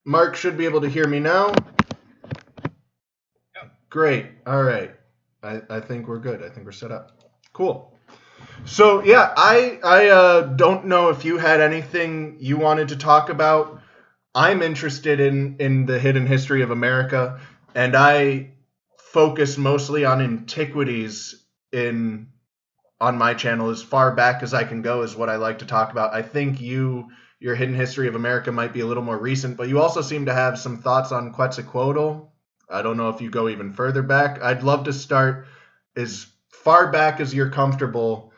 Mark should be able to hear me now. Yep. Great. All right. I think we're good. I think we're set up. Cool. So yeah, I don't know if you had anything you wanted to talk about. I'm interested in the hidden history of America, and I focus mostly on antiquities in on my channel. As far back as I can go is what I like to talk about. I think your hidden history of America might be a little more recent, but you also seem to have some thoughts on Quetzalcoatl. I don't know if you go even further back. I'd love to start as far back as you're comfortable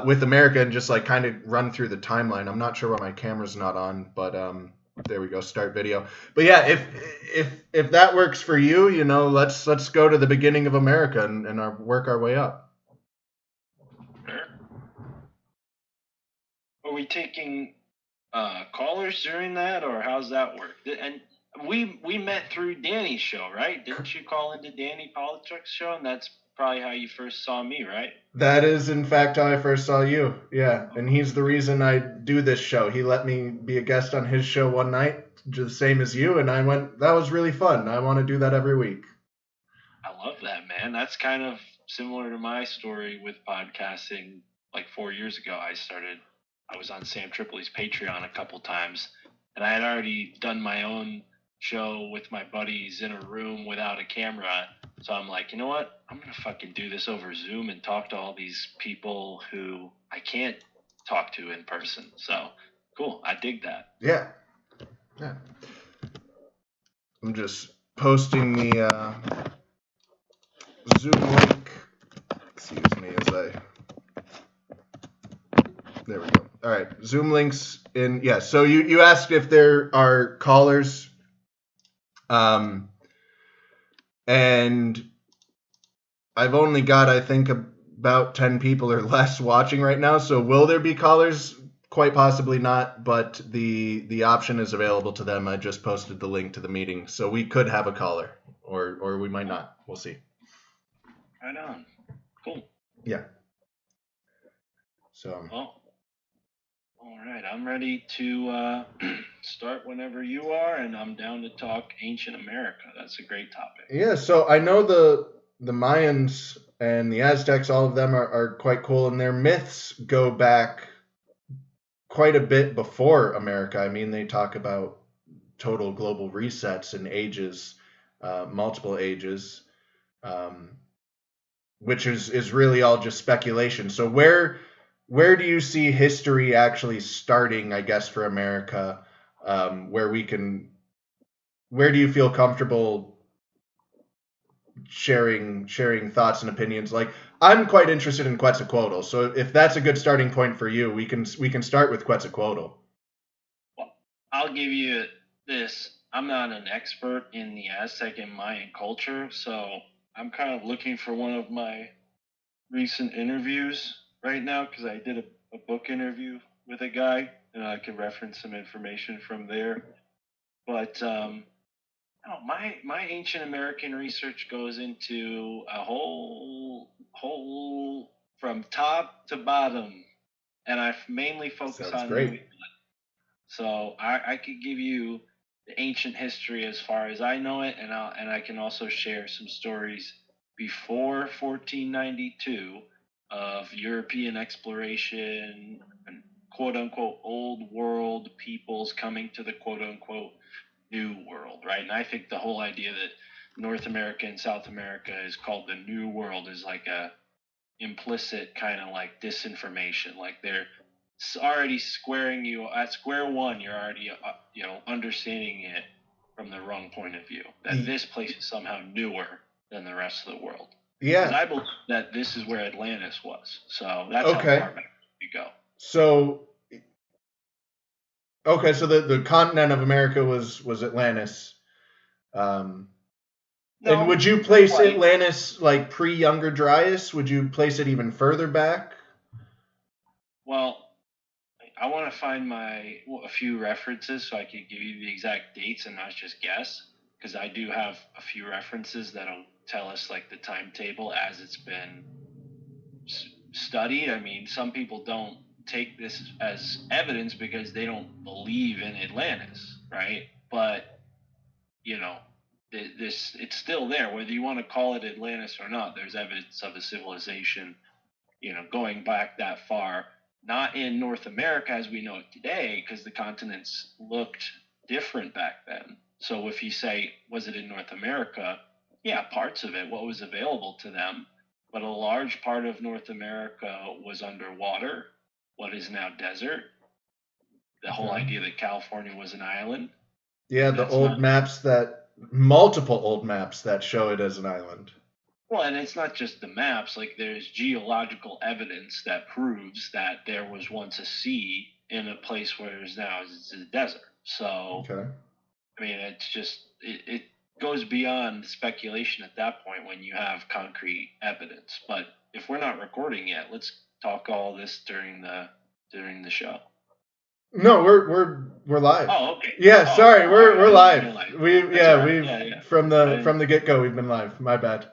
with America and just like kind of run through the timeline. I'm not sure why my camera's not on, but there we go, start video. But yeah, if that works for you, let's go to the beginning of America and work our way up. Sure. Are we taking callers during that, or how's that work? And we met through Danny's show, right? Didn't you call into Danny Politics show, and that's probably how you first saw me, right? That is, in fact, how I first saw you. Yeah, and he's the reason I do this show. He let me be a guest on his show one night, the same as you, and I went, that was really fun. I want to do that every week. I love that, man. That's kind of similar to my story with podcasting. Like 4 years ago, I was on Sam Tripoli's Patreon a couple times, and I had already done my own show with my buddies in a room without a camera. So I'm like, you know what? I'm going to fucking do this over Zoom and talk to all these people who I can't talk to in person. So cool. I dig that. Yeah. Yeah. I'm just posting the Zoom link. Excuse me as I. There we go. All right. Zoom links in. Yeah. So you asked if there are callers. And I've only got, I think, about 10 people or less watching right now. So will there be callers? Quite possibly not, but the option is available to them. I just posted the link to the meeting, so we could have a caller, or we might not. We'll see. Right on. Cool. Yeah. So. Well, all right. I'm ready to start whenever you are, and I'm down to talk ancient America. That's a great topic. Yeah. So I know the Mayans and the Aztecs, all of them are quite cool, and their myths go back quite a bit before America. I mean, they talk about total global resets and ages, multiple ages, which is really all just speculation. So where do you see history actually starting, I guess, for America, where do you feel comfortable sharing thoughts and opinions? Like, I'm quite interested in Quetzalcoatl, so if that's a good starting point for you, we can start with Quetzalcoatl. Well, I'll give you this. I'm not an expert in the Aztec and Mayan culture, so I'm kind of looking for one of my recent interviews right now because I did a book interview with a guy, and I could reference some information from there. But my ancient American research goes into a whole from top to bottom, and I mainly focus Sounds on great. New England. So I could give you the ancient history as far as I know it, and I can also share some stories before 1492 of European exploration and quote unquote old world peoples coming to the quote unquote new world, right? And I think the whole idea that North America and South America is called the new world is like a implicit kind of like disinformation. Like they're already squaring you at square one. You're already understanding it from the wrong point of view. That this place is somehow newer than the rest of the world. Because Yeah. I believe that this is where Atlantis was. So that's Okay. how far back we go. So the continent of America was Atlantis. And would you place Atlantis like pre-Younger Dryas? Would you place it even further back? Well, I want to find a few references so I could give you the exact dates and not just guess, because I do have a few references that'll tell us like the timetable as it's been studied. I mean, some people don't take this as evidence because they don't believe in Atlantis, right? but it's still there. Whether you want to call it Atlantis or not, there's evidence of a civilization, going back that far. Not in North America as we know it today, because the continents looked different back then. So if you say, was it in North America? Yeah, parts of it, what was available to them. But a large part of North America was underwater, what is now desert. The whole idea that California was an island. Yeah, multiple old maps that show it as an island. Well, and it's not just the maps. Like, there's geological evidence that proves that there was once a sea in a place where there's now it's a desert. So, okay. I mean, it's just it goes beyond speculation at that point when you have concrete evidence. But if we're not recording yet, let's talk all this during the show. No, we're live. Oh, okay. Yeah, sorry, we're live. From the from the get go we've been live. My bad.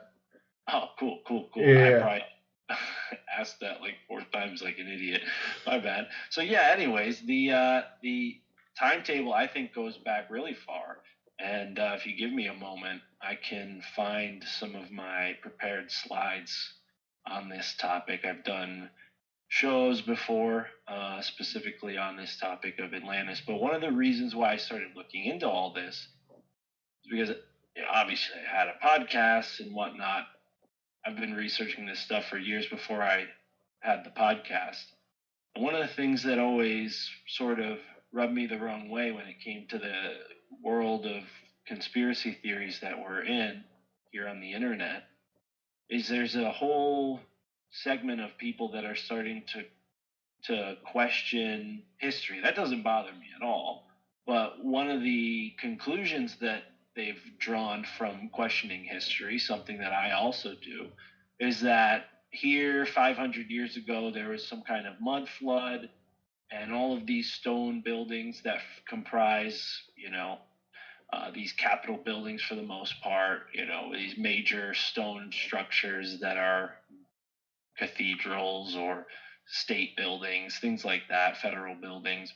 Oh, cool. Yeah. I probably asked that like 4 times like an idiot. My bad. So yeah, anyways, the timetable I think goes back really far. And if you give me a moment, I can find some of my prepared slides on this topic. I've done shows before, specifically on this topic of Atlantis. But one of the reasons why I started looking into all this is because obviously I had a podcast and whatnot. I've been researching this stuff for years before I had the podcast. And one of the things that always sort of rubbed me the wrong way when it came to the world of conspiracy theories that we're in here on the internet is there's a whole segment of people that are starting to question history. That doesn't bother me at all. But one of the conclusions that they've drawn from questioning history, something that I also do, is that here 500 years ago there was some kind of mud flood, and all of these stone buildings that comprise, these Capitol buildings for the most part, these major stone structures that are cathedrals or state buildings, things like that, federal buildings.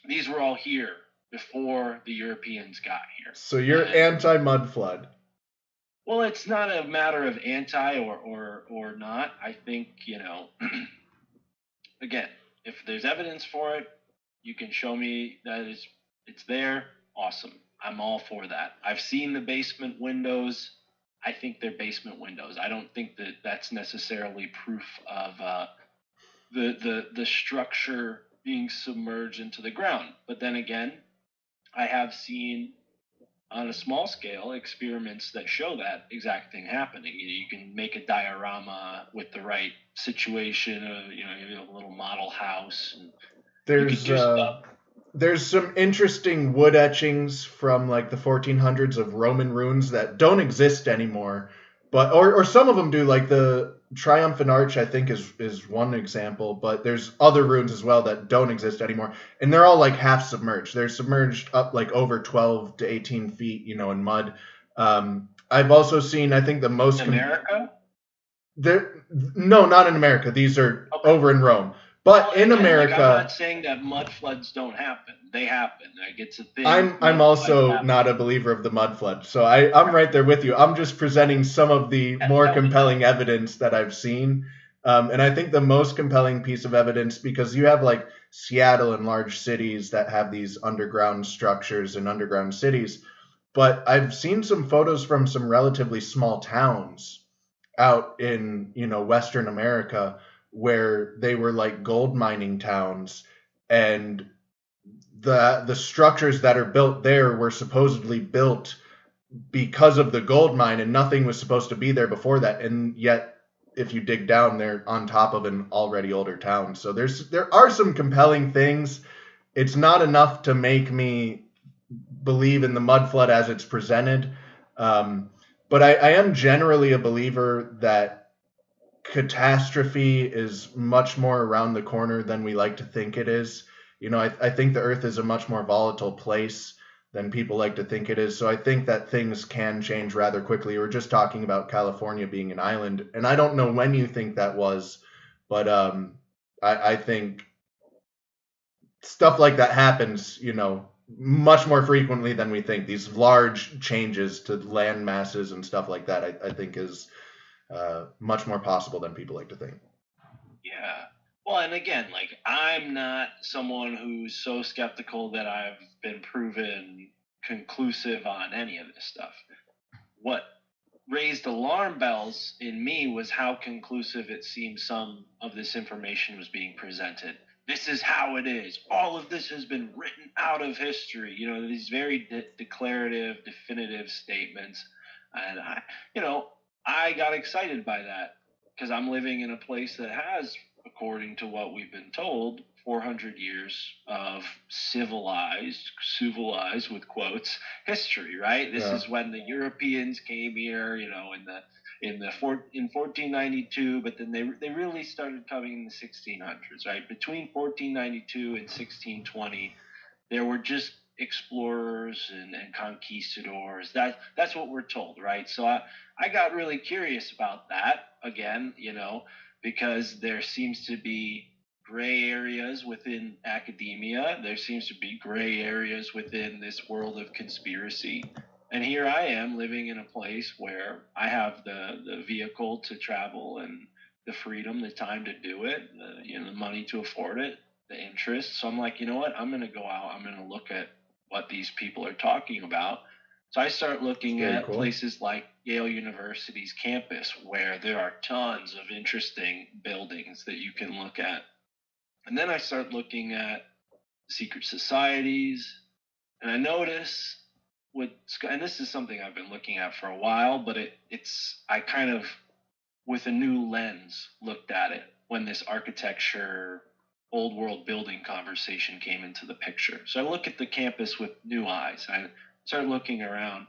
These were all here before the Europeans got here. So you're anti-mud flood? Well, it's not a matter of anti or not. I think, again, if there's evidence for it, you can show me that it's there. Awesome. I'm all for that. I've seen the basement windows. I think they're basement windows. I don't think that that's necessarily proof of the structure being submerged into the ground. But then again, I have seen on a small scale experiments that show that exact thing happening. You can make a diorama with the right situation, a little model house. And there's some interesting wood etchings from like the 1400s of Roman runes that don't exist anymore, but or some of them do. Like the Triumphant Arch, I think is one example, but there's other runes as well that don't exist anymore, and they're all like half submerged. They're submerged up like over 12 to 18 feet, in mud. I've also seen, I think the most in America. No, not in America. These are over in Rome. But in America, I'm not saying that mud floods don't happen. They happen. Like, it's a thing. I'm also not a believer of the mud flood, so I'm right there with you. I'm just presenting some of the more compelling evidence that I've seen. And I think the most compelling piece of evidence, because you have like Seattle and large cities that have these underground structures and underground cities, but I've seen some photos from some relatively small towns out in, Western America, where they were like gold mining towns, and the structures that are built there were supposedly built because of the gold mine, and nothing was supposed to be there before that, and yet if you dig down, they're on top of an already older town. So there are some compelling things. It's not enough to make me believe in the mud flood as it's presented, but I am generally a believer that catastrophe is much more around the corner than we like to think it is. I think the earth is a much more volatile place than people like to think it is. So I think that things can change rather quickly. We're just talking about California being an island, and I don't know when you think that was, but I think stuff like that happens, much more frequently than we think. These large changes to land masses and stuff like that, I think, is much more possible than people like to think. Yeah. Well, and again, like I'm not someone who's so skeptical that I've been proven conclusive on any of this stuff. What raised alarm bells in me was how conclusive it seemed some of this information was being presented. This is how it is. All of this has been written out of history. You know, these very declarative, definitive statements. And I got excited by that because I'm living in a place that has, according to what we've been told, 400 years of civilized with quotes, history, right? This is when the Europeans came here, in 1492, but then they really started coming in the 1600s, right? Between 1492 and 1620, there were just explorers and conquistadors. That's what we're told, right? So I got really curious about that again, because there seems to be gray areas within academia. There seems to be gray areas within this world of conspiracy. And here I am living in a place where I have the vehicle to travel and the freedom, the time to do it, the money to afford it, the interest. So I'm like, you know what? I'm going to go out. I'm going to look at what these people are talking about. So I start looking at places like Yale University's campus, where there are tons of interesting buildings that you can look at. And then I start looking at secret societies, and I notice and this is something I've been looking at for a while, but I kind of, with a new lens, looked at it when this architecture, old world building conversation came into the picture. So I look at the campus with new eyes. I start looking around,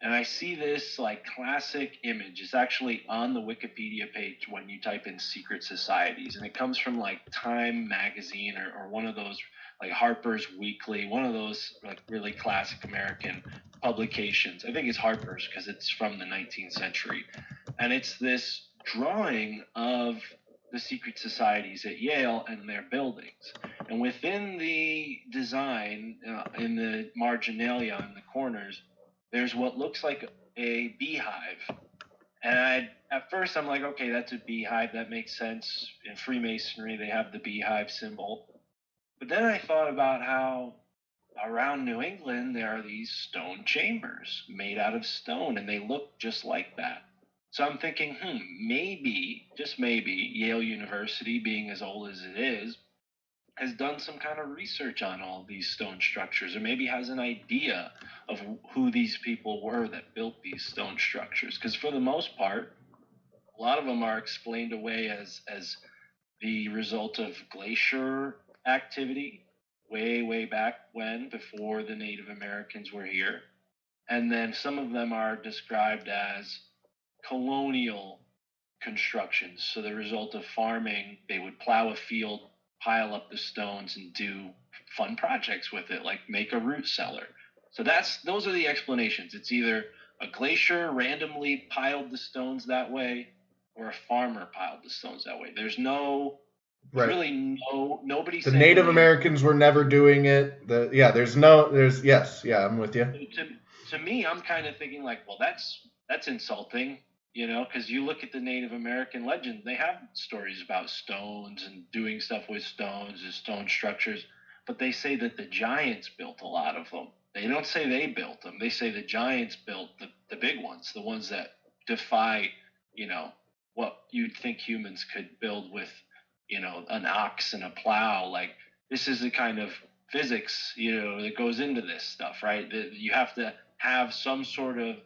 and I see this like classic image. It's actually on the Wikipedia page when you type in secret societies, and it comes from like Time magazine or one of those, like Harper's Weekly, one of those like really classic American publications. I think it's Harper's because it's from the 19th century. And it's this drawing of the secret societies at Yale and their buildings. And within the design, in the marginalia in the corners, there's what looks like a beehive. And at first I'm like, okay, that's a beehive. That makes sense. In Freemasonry, they have the beehive symbol. But then I thought about how around New England there are these stone chambers made out of stone, and they look just like that. So I'm thinking, maybe, just maybe, Yale University, being as old as it is, has done some kind of research on all these stone structures, or maybe has an idea of who these people were that built these stone structures. Because for the most part, a lot of them are explained away as the result of glacier activity way back when, before the Native Americans were here. And then some of them are described as colonial constructions. So the result of farming, they would plow a field, pile up the stones, and do fun projects with it, like make a root cellar. So those are the explanations. It's either a glacier randomly piled the stones that way, or a farmer piled the stones that way. There's really nobody. The Native Americans were never doing it. I'm with you. To me, I'm kind of thinking like, well, that's insulting, because you look at the Native American legend, they have stories about stones and doing stuff with stones and stone structures, but they say that the giants built a lot of them. They don't say they built them. They say the giants built the big ones, the ones that defy, what you'd think humans could build with, an ox and a plow. Like, this is the kind of physics, that goes into this stuff, right? That you have to have some sort of,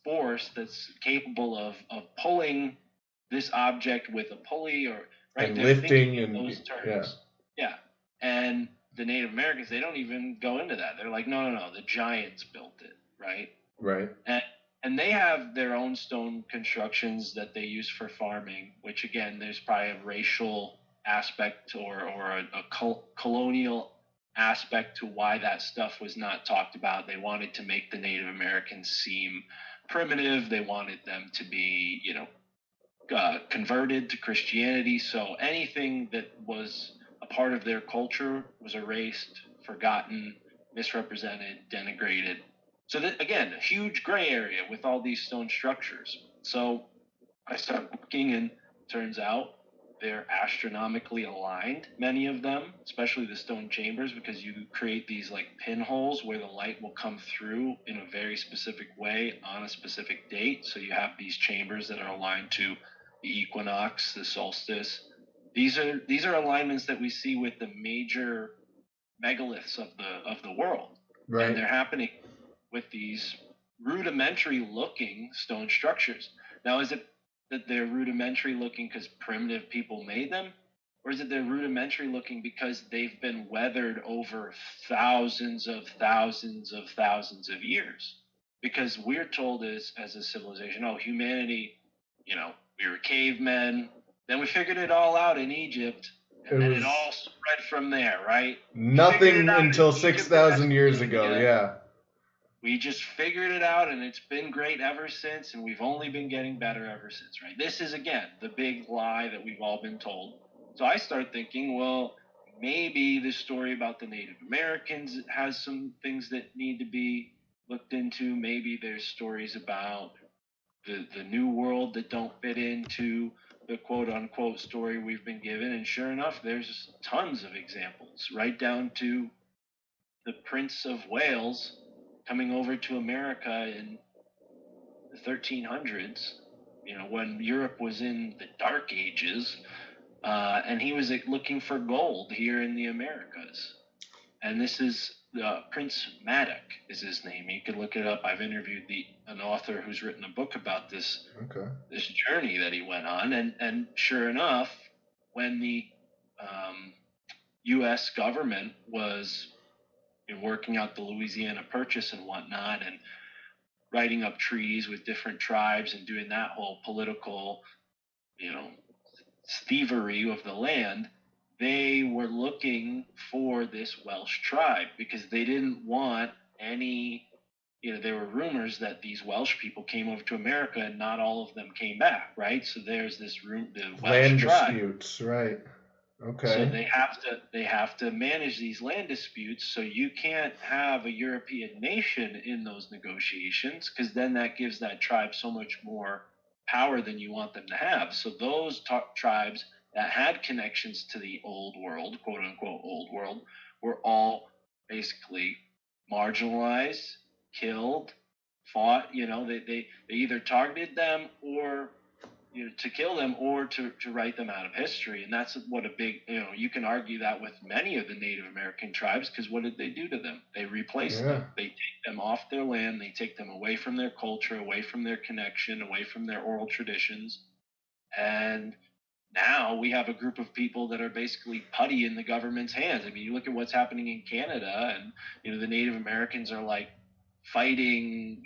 force that's capable of pulling this object with a pulley, or right, and lifting in those terms. Yeah. And the Native Americans, they don't even go into that. They're like, no, the giants built it, right? Right. And they have their own stone constructions that they use for farming, which again, there's probably a racial aspect or a colonial aspect to why that stuff was not talked about. They wanted to make the Native Americans seem primitive. They wanted them to be, converted to Christianity. So anything that was a part of their culture was erased, forgotten, misrepresented, denigrated. So that, again, a huge gray area with all these stone structures. So I started looking, and turns out they're astronomically aligned, many of them, especially the stone chambers, because you create these like pinholes where the light will come through in a very specific way on a specific date. So you have these chambers that are aligned to the equinox, the solstice. These are alignments that we see with the major megaliths of the world, Right. and they're happening with these rudimentary looking stone structures. Now, is it that they're rudimentary looking because primitive people made them, or is it they're rudimentary looking because they've been weathered over thousands of thousands of thousands of years? Because we're told as a civilization, oh, humanity, we were cavemen, then we figured it all out in Egypt, and then it all spread from there, right? Nothing until 6,000 years ago, yeah. We just figured it out, and it's been great ever since, and we've only been getting better ever since, right? This is, again, the big lie that we've all been told. So I start thinking, well, maybe the story about the Native Americans has some things that need to be looked into. Maybe there's stories about the New World that don't fit into the quote-unquote story we've been given. And sure enough, there's tons of examples, right down to the Prince of Wales coming over to America in the 1300s, when Europe was in the Dark Ages, and he was looking for gold here in the Americas. And this is Prince Madoc is his name. You can look it up. I've interviewed an author who's written a book about this journey that he went on, and sure enough, when the U.S. government was working out the Louisiana Purchase and whatnot, and writing up treaties with different tribes and doing that whole political, thievery of the land, they were looking for this Welsh tribe because they didn't want any, there were rumors that these Welsh people came over to America and not all of them came back, right? So there's the Welsh land tribe. disputes, right? Okay. So they have to manage these land disputes. So you can't have a European nation in those negotiations, because then that gives that tribe so much more power than you want them to have. So those tribes that had connections to the old world, quote unquote old world, were all basically marginalized, killed, fought. They either targeted them or to kill them, or to write them out of history. And that's what a big, you can argue that with many of the Native American tribes, because what did they do to them? They replaced them. They take them off their land. They take them away from their culture, away from their connection, away from their oral traditions. And now we have a group of people that are basically putty in the government's hands. I mean, you look at what's happening in Canada, and the Native Americans are like fighting,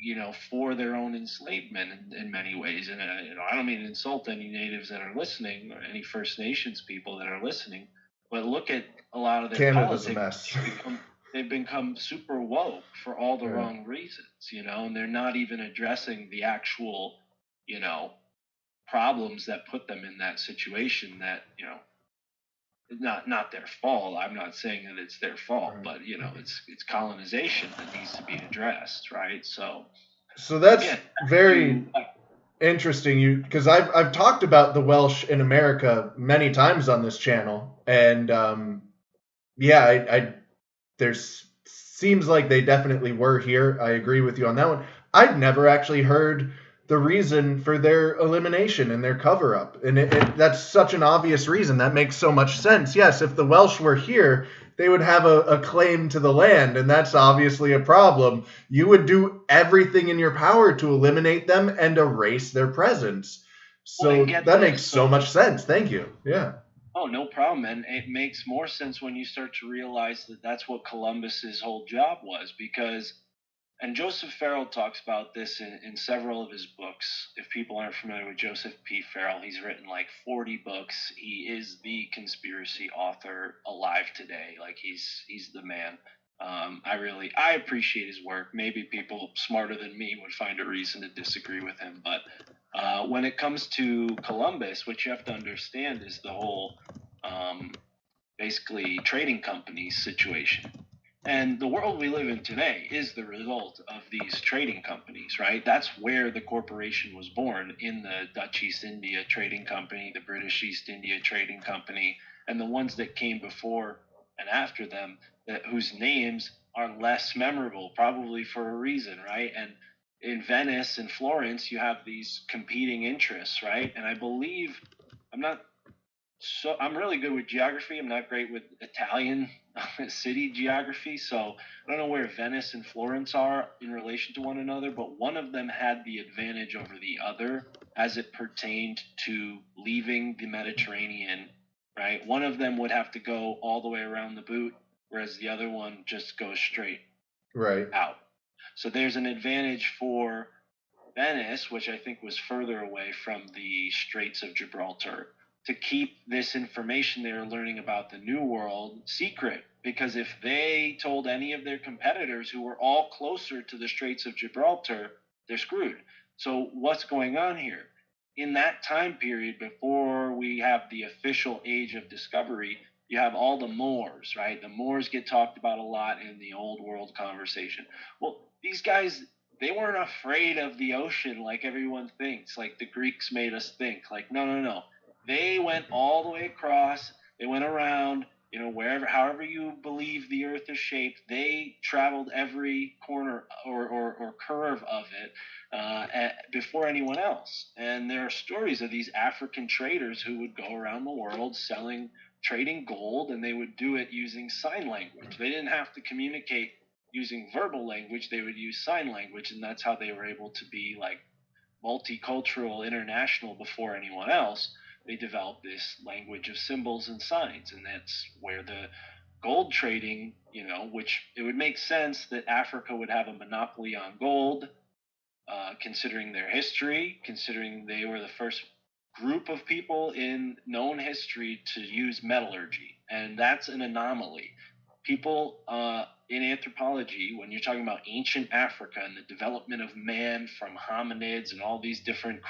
for their own enslavement in many ways. And I don't mean to insult any natives that are listening, or any First Nations people that are listening, but look at a lot of their Canada's politics. A mess. They've become super woke for all the wrong reasons, and they're not even addressing the actual, problems that put them in that situation. That not their fault. I'm not saying that it's their fault, but it's colonization that needs to be addressed, right? So that's very interesting. Because I've talked about the Welsh in America many times on this channel, and there's seems like they definitely were here. I agree with you on that one. I'd never actually heard the reason for their elimination and their cover-up. And that's such an obvious reason. That makes so much sense. Yes, if the Welsh were here, they would have a claim to the land, and that's obviously a problem. You would do everything in your power to eliminate them and erase their presence. So that makes so much sense. Thank you. Yeah. Oh, no problem. And it makes more sense when you start to realize that that's what Columbus's whole job was, because... And Joseph Farrell talks about this in several of his books. If people aren't familiar with Joseph P. Farrell, he's written like 40 books. He is the conspiracy author alive today. Like he's the man. I appreciate his work. Maybe people smarter than me would find a reason to disagree with him. But when it comes to Columbus, what you have to understand is the whole basically trading companies situation. And the world we live in today is the result of these trading companies, right? That's where the corporation was born, in the Dutch East India Trading Company, the British East India Trading Company, and the ones that came before and after them, whose names are less memorable, probably for a reason, right? And in Venice and Florence, you have these competing interests, right? And I believe, I'm not so I'm really good with geography. I'm not great with Italian city geography, so I don't know where Venice and Florence are in relation to one another, but one of them had the advantage over the other as it pertained to leaving the Mediterranean, right? One of them would have to go all the way around the boot, whereas the other one just goes straight Right. out. So there's an advantage for Venice, which I think was further away from the Straits of Gibraltar, to keep this information they were learning about the New World secret. Because if they told any of their competitors who were all closer to the Straits of Gibraltar, they're screwed. So, what's going on here? In that time period, before we have the official age of discovery, you have all the Moors, right? The Moors get talked about a lot in the old world conversation. Well, these guys, they weren't afraid of the ocean like everyone thinks, like the Greeks made us think. Like, no, no, no. They went all the way across, they went around, wherever, however you believe the earth is shaped, they traveled every corner or curve of it before anyone else. And there are stories of these African traders who would go around the world trading gold, and they would do it using sign language. They didn't have to communicate using verbal language, they would use sign language, and that's how they were able to be like multicultural, international before anyone else. They developed this language of symbols and signs, and that's where the gold trading, which it would make sense that Africa would have a monopoly on gold, considering their history, considering they were the first group of people in known history to use metallurgy, and that's an anomaly. People in anthropology, when you're talking about ancient Africa and the development of man from hominids and all these different,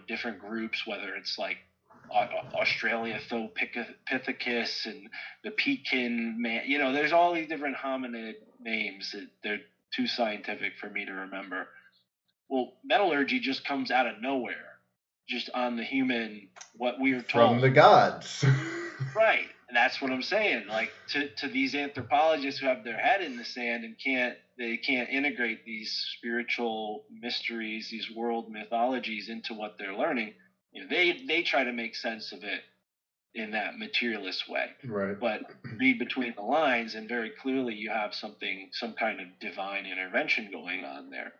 different groups, whether it's like Australopithecus and the Pekin man, there's all these different hominid names that they're too scientific for me to remember. Well, metallurgy just comes out of nowhere, just on the human, what we are told. From the gods. Right. And that's what I'm saying. Like to these anthropologists who have their head in the sand and can't integrate these spiritual mysteries, these world mythologies into what they're learning, they try to make sense of it in that materialist way. Right. But read between the lines, and very clearly you have some kind of divine intervention going on there.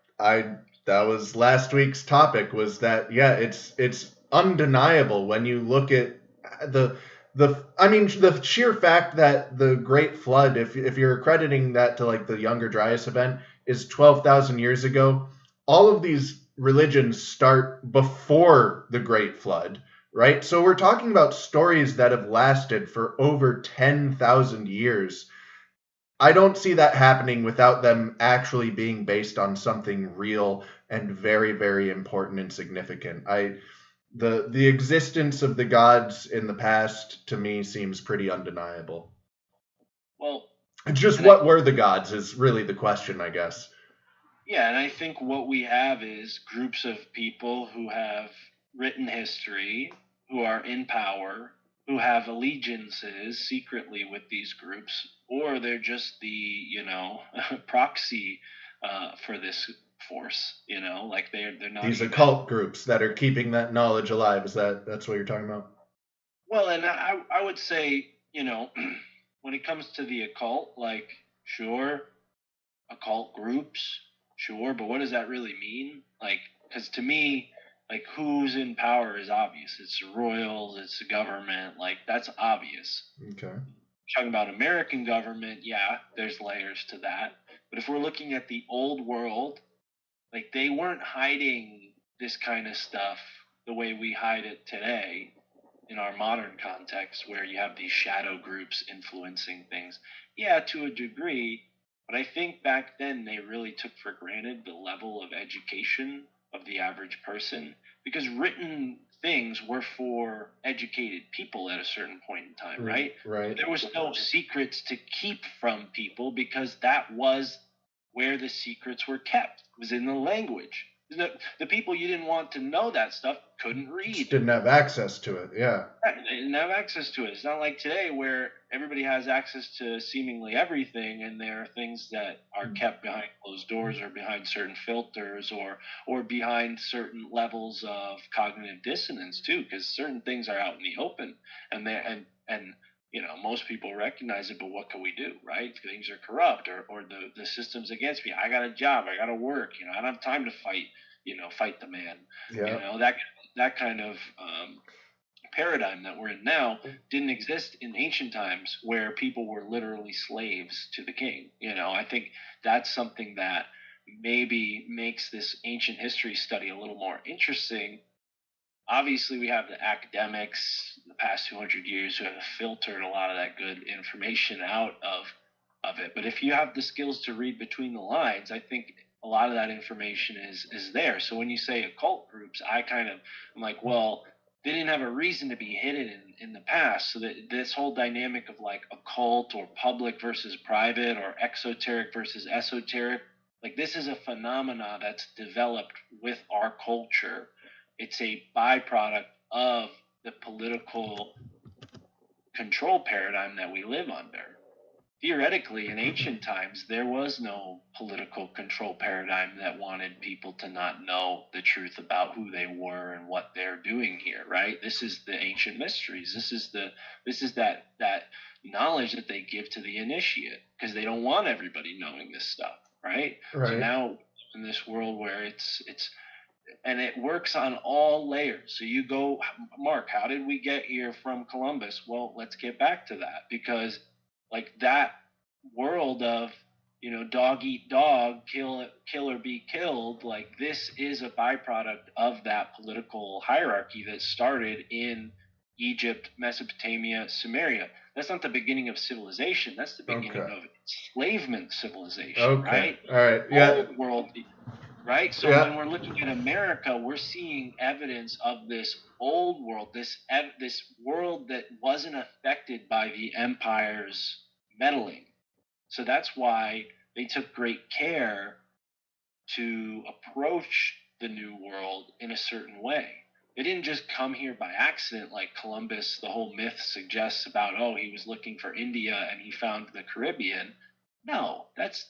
That was last week's topic, was that it's undeniable when you look at the sheer fact that the Great Flood, if you're accrediting that to like the Younger Dryas event, is 12,000 years ago. All of these religions start before the Great Flood, right? So we're talking about stories that have lasted for over 10,000 years. I don't see that happening without them actually being based on something real and very, very important and significant. The existence of the gods in the past, to me, seems pretty undeniable. Well, just what were the gods is really the question, I guess. Yeah, and I think what we have is groups of people who have written history, who are in power, who have allegiances secretly with these groups, or they're just the, proxy for this force, like they're not these occult groups that are keeping that knowledge alive. That's what you're talking about? Well, and I would say, when it comes to the occult, like, sure, occult groups, sure, but what does that really mean? Like, because to me, like, who's in power is obvious. It's the royals, it's the government. Like, that's obvious. Okay. Talking about American government, yeah, there's layers to that. But if we're looking at the old world, like, they weren't hiding this kind of stuff the way we hide it today in our modern context, where you have these shadow groups influencing things. Yeah, to a degree, but I think back then they really took for granted the level of education of the average person, because written things were for educated people at a certain point in time, right? Right. There was no secrets to keep from people because that was where the secrets were kept. It was in the language. The people you didn't want to know that stuff couldn't read. Just didn't have access to it. Yeah. They didn't have access to it. It's not like today where everybody has access to seemingly everything, and there are things that are kept behind closed doors or behind certain filters or behind certain levels of cognitive dissonance too, because certain things are out in the open, and they and most people recognize it, but what can we do, right? Things are corrupt, or the system's against me. I got a job, I got to work. I don't have time to fight the man. Yeah. That kind of paradigm that we're in now didn't exist in ancient times where people were literally slaves to the king. I think that's something that maybe makes this ancient history study a little more interesting. Obviously, we have the academics the past 200 years who have filtered a lot of that good information out of it. But if you have the skills to read between the lines, I think a lot of that information is there. So when you say occult groups, I'm like, well, they didn't have a reason to be hidden in the past. So that this whole dynamic of like occult or public versus private or exoteric versus esoteric, like this is a phenomena that's developed with our culture. It's a byproduct of the political control paradigm that we live under. Theoretically, in ancient times, there was no political control paradigm that wanted people to not know the truth about who they were and what they're doing here, right? This is the ancient mysteries. This is that knowledge that they give to the initiate because they don't want everybody knowing this stuff, right? Right. So now in this world where it's and it works on all layers. So you go, Mark, how did we get here from Columbus? Well, let's get back to that because like that world of dog eat dog, kill or be killed, like this is a byproduct of that political hierarchy that started in Egypt, Mesopotamia, Sumeria. That's not the beginning of civilization. That's the beginning of enslavement civilization, right? All right. Yeah. Old world, right? So when we're looking at America, we're seeing evidence of this old world, this world that wasn't affected by the empire's meddling. So that's why they took great care to approach the New World in a certain way. They didn't just come here by accident like Columbus, the whole myth suggests about, he was looking for India and he found the Caribbean. No, that's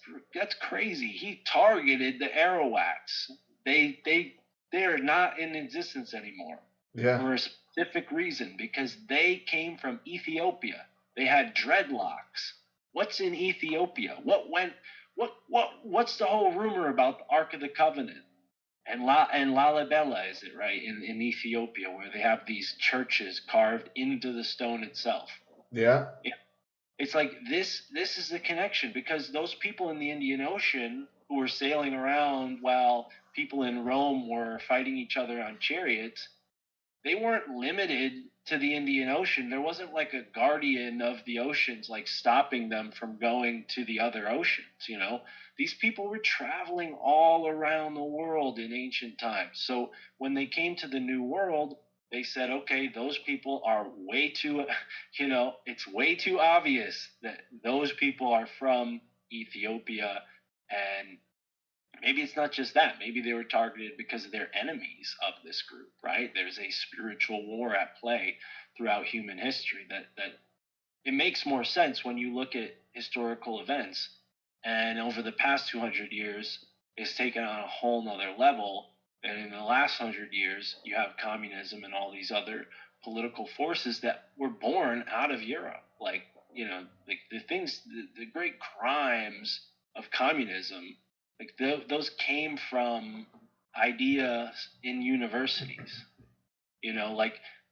crazy. He targeted the Arawaks. They're not in existence anymore. Yeah. For a specific reason, because they came from Ethiopia. They had dreadlocks. What's in Ethiopia? What's the whole rumor about the Ark of the Covenant? And Lalibela, is it right, in Ethiopia, where they have these churches carved into the stone itself. Yeah. It's like this is the connection, because those people in the Indian Ocean who were sailing around while people in Rome were fighting each other on chariots, they weren't limited to the Indian Ocean. There wasn't like a guardian of the oceans like stopping them from going to the other oceans, These people were traveling all around the world in ancient times. So when they came to the New World, they said, okay, those people are way too, it's way too obvious that those people are from Ethiopia. And maybe it's not just that. Maybe they were targeted because they're enemies of this group, right? There's a spiritual war at play throughout human history that it makes more sense when you look at historical events. And over the past 200 years, it's taken on a whole nother level. And in the last 100 years, you have communism and all these other political forces that were born out of Europe. Like, the great crimes of communism, like those came from ideas in universities.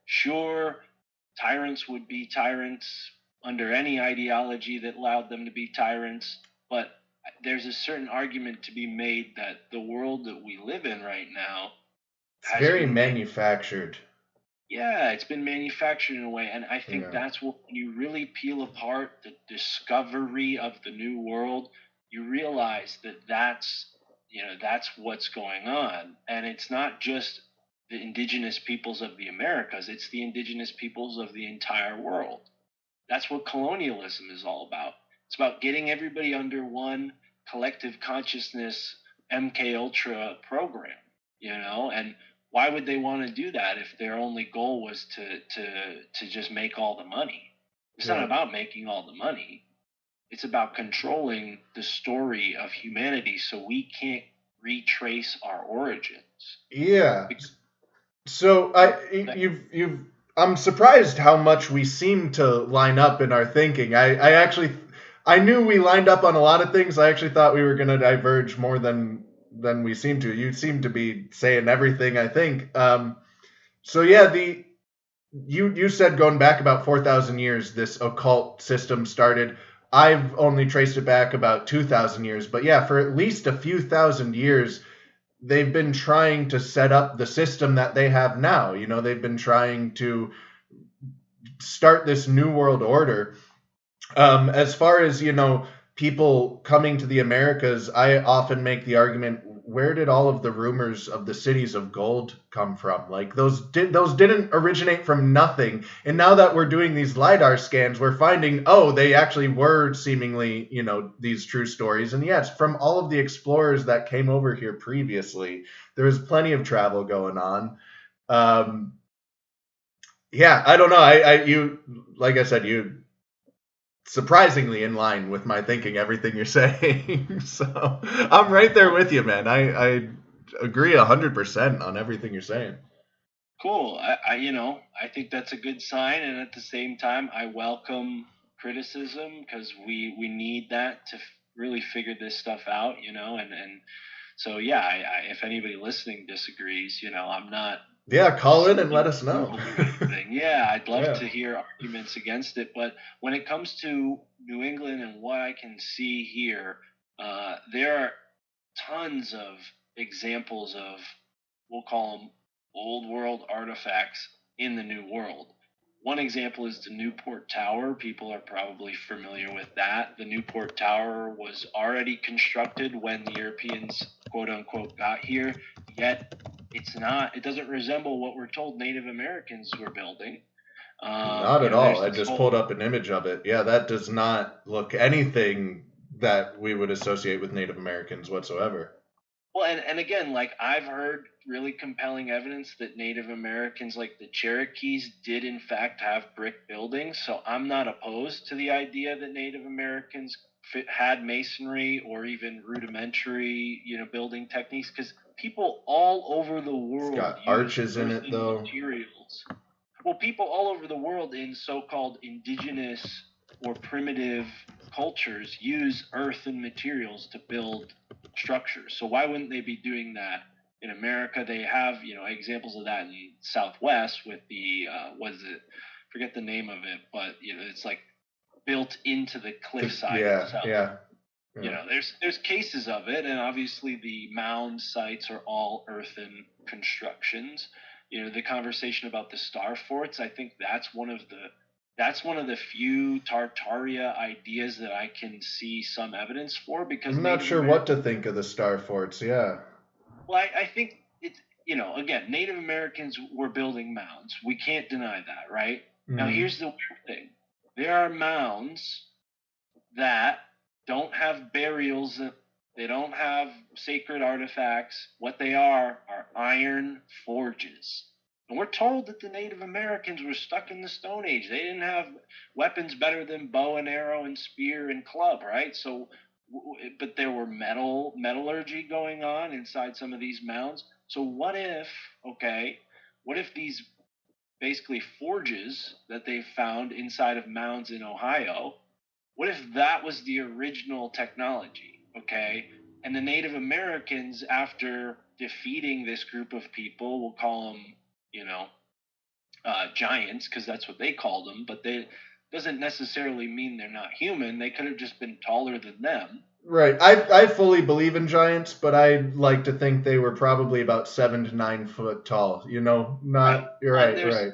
Sure, tyrants would be tyrants under any ideology that allowed them to be tyrants, but there's a certain argument to be made that the world that we live in right now is very manufactured. Yeah, it's been manufactured in a way, and I think that's what, when you really peel apart the discovery of the New World, you realize that that's what's going on. And it's not just the indigenous peoples of the Americas. It's the indigenous peoples of the entire world. That's what colonialism is all about. It's about getting everybody under one collective consciousness MK Ultra program, and why would they want to do that if their only goal was to just make all the money? It's not about making all the money. It's about controlling the story of humanity so we can't retrace our origins. Yeah. So I'm surprised how much we seem to line up in our thinking. I knew we lined up on a lot of things. I actually thought we were going to diverge more than we seem to. You seem to be saying everything, I think. So yeah, you said going back about 4,000 years, this occult system started. I've only traced it back about 2,000 years, but yeah, for at least a few thousand years, they've been trying to set up the system that they have now. They've been trying to start this new world order. As far as, people coming to the Americas, I often make the argument, where did all of the rumors of the cities of gold come from? Like those didn't originate from nothing. And now that we're doing these LiDAR scans, we're finding, they actually were seemingly, these true stories. And yes, from all of the explorers that came over here previously, there was plenty of travel going on. Yeah, I don't know. You, like I said, you surprisingly in line with my thinking, everything you're saying. So I'm right there with you, man. I agree 100% on everything you're saying. Cool. I think that's a good sign, and at the same time, I welcome criticism because we need that to really figure this stuff out, and so yeah, if anybody listening disagrees, I'm not. Yeah, call in and let us know. Yeah, I'd love to hear arguments against it. But when it comes to New England and what I can see here, there are tons of examples of, we'll call them old world artifacts in the New World. One example is the Newport Tower. People are probably familiar with that. The Newport Tower was already constructed when the Europeans, quote unquote, got here, yet it doesn't resemble what we're told Native Americans were building. Not at all. I just pulled up an image of it. Yeah, that does not look anything that we would associate with Native Americans whatsoever. Well, and again, like I've heard really compelling evidence that Native Americans, like the Cherokees, did in fact have brick buildings. So I'm not opposed to the idea that Native Americans had masonry or even rudimentary, building techniques, because people all over the world it's got arches in it, though. Materials. Well, people all over the world in so-called indigenous or primitive cultures use earth and materials to build structures. So why wouldn't they be doing that in America? They have, examples of that in Southwest with the forget the name of it, but it's like built into the cliffside itself. Yeah. There's cases of it, and obviously the mound sites are all earthen constructions. The conversation about the star forts, I think that's one of the few Tartaria ideas that I can see some evidence for, because I'm not sure what to think of the star forts. Yeah. Well, I think it's, again, Native Americans were building mounds. We can't deny that, right? Mm-hmm. Now, here's the weird thing. There are mounds that don't have burials. They don't have sacred artifacts. What they are iron forges. And we're told that the Native Americans were stuck in the Stone Age. They didn't have weapons better than bow and arrow and spear and club, right? So, but there were metallurgy going on inside some of these mounds. So what if these basically forges that they found inside of mounds in Ohio, what if that was the original technology, okay? And the Native Americans, after defeating this group of people, we'll call them, giants, because that's what they called them, but they doesn't necessarily mean they're not human. They could have just been taller than them. Right. I fully believe in giants, but I like to think they were probably about 7 to 9 foot tall. Right. You're right. Right.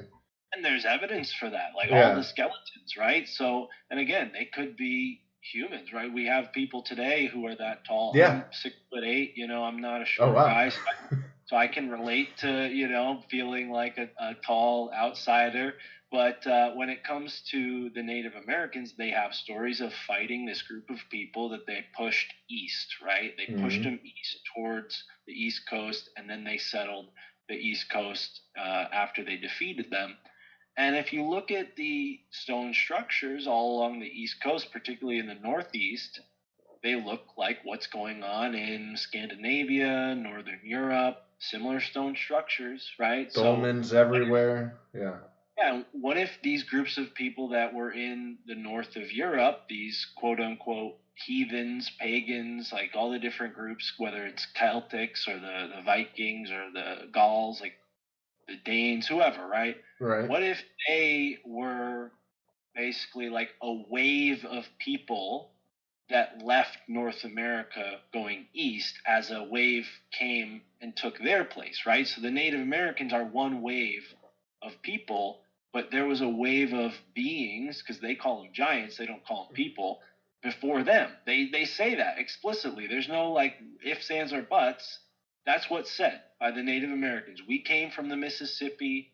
And there's evidence for that, like all the skeletons, right? So, and again, they could be humans, right? We have people today who are that tall. Yeah. I'm 6'8". I'm not a short guy. So I can relate to, feeling like a tall outsider. But when it comes to the Native Americans, they have stories of fighting this group of people that they pushed east, right? They pushed them east towards the East Coast, and then they settled the East Coast after they defeated them. And if you look at the stone structures all along the East Coast, particularly in the Northeast, they look like what's going on in Scandinavia, Northern Europe, similar stone structures, right? Dolmens everywhere. Yeah. Yeah, what if these groups of people that were in the north of Europe, these quote unquote heathens, pagans, like all the different groups, whether it's Celtics or the Vikings or the Gauls, like the Danes, whoever, right? Right. What if they were basically like a wave of people that left North America going east as a wave came and took their place, right? So the Native Americans are one wave of people, but there was a wave of beings, because they call them giants, they don't call them people, before them. They say that explicitly. There's no like ifs, ands, or buts. That's what's said by the Native Americans. We came from the Mississippi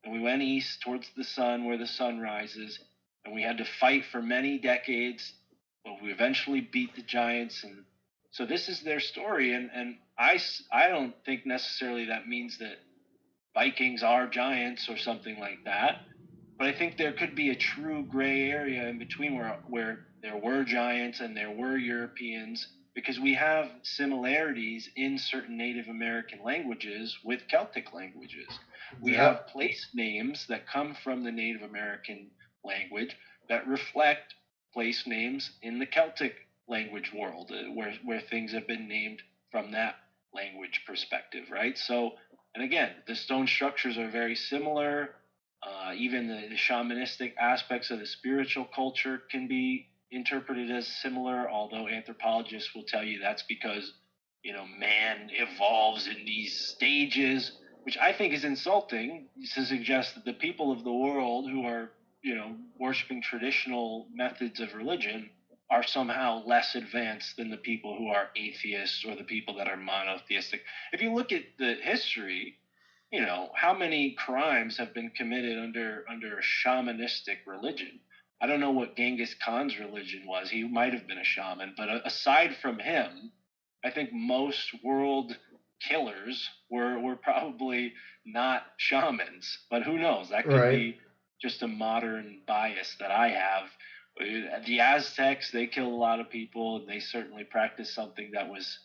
and we went east towards the sun where the sun rises, and we had to fight for many decades, but we eventually beat the giants. And so this is their story, and I don't think necessarily that means that Vikings are giants or something like that, but I think there could be a true gray area in between where there were giants and there were Europeans, because we have similarities in certain Native American languages with Celtic languages. We have place names that come from the Native American language that reflect place names in the Celtic language world, where things have been named from that language perspective, right? So, and again, the stone structures are very similar. Even the shamanistic aspects of the spiritual culture can be interpreted as similar, although anthropologists will tell you that's because, man evolves in these stages, which I think is insulting to suggest that the people of the world who are, worshiping traditional methods of religion are somehow less advanced than the people who are atheists or the people that are monotheistic. If you look at the history, how many crimes have been committed under a shamanistic religion? I don't know what Genghis Khan's religion was. He might have been a shaman, but aside from him, I think most world killers were probably not shamans. But who knows? That could be just a modern bias that I have. The Aztecs, they killed a lot of people, and they certainly practiced something that was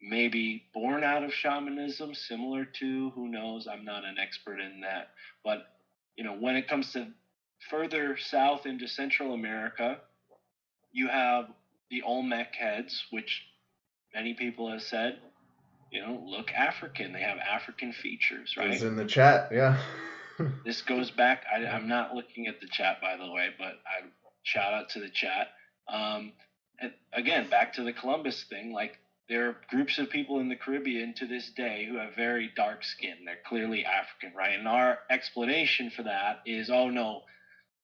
maybe born out of shamanism, similar to, who knows, I'm not an expert in that. But, when it comes to further south into Central America, you have the Olmec heads, which many people have said, look African. They have African features, right? It's in the chat, yeah. This goes back, I'm not looking at the chat, by the way, but I shout out to the chat. And again, back to the Columbus thing, like, there are groups of people in the Caribbean to this day who have very dark skin. They're clearly African, right? And our explanation for that is, oh no,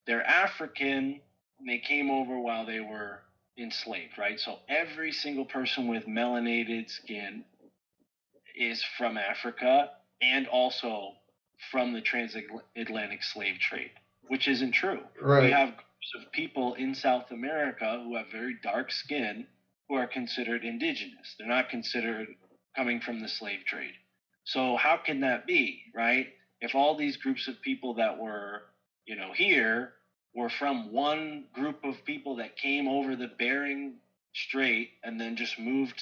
they're African and they came over while they were enslaved, right? So every single person with melanated skin is from Africa and also from the transatlantic slave trade, which isn't true. Right. We have groups of people in South America who have very dark skin who are considered indigenous. They're not considered coming from the slave trade. So how can that be, right? If all these groups of people that were, here were from one group of people that came over the Bering Strait and then just moved,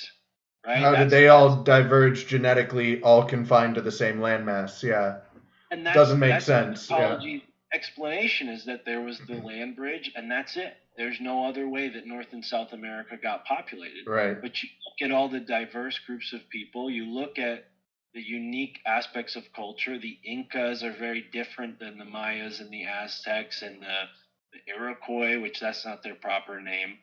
right? How did they all diverge genetically, all confined to the same landmass? Yeah. And doesn't make sense. Anthropology explanation is that there was the land bridge, and that's it. There's no other way that North and South America got populated. Right. But you look at all the diverse groups of people, you look at the unique aspects of culture. The Incas are very different than the Mayas and the Aztecs and the Iroquois, which that's not their proper name.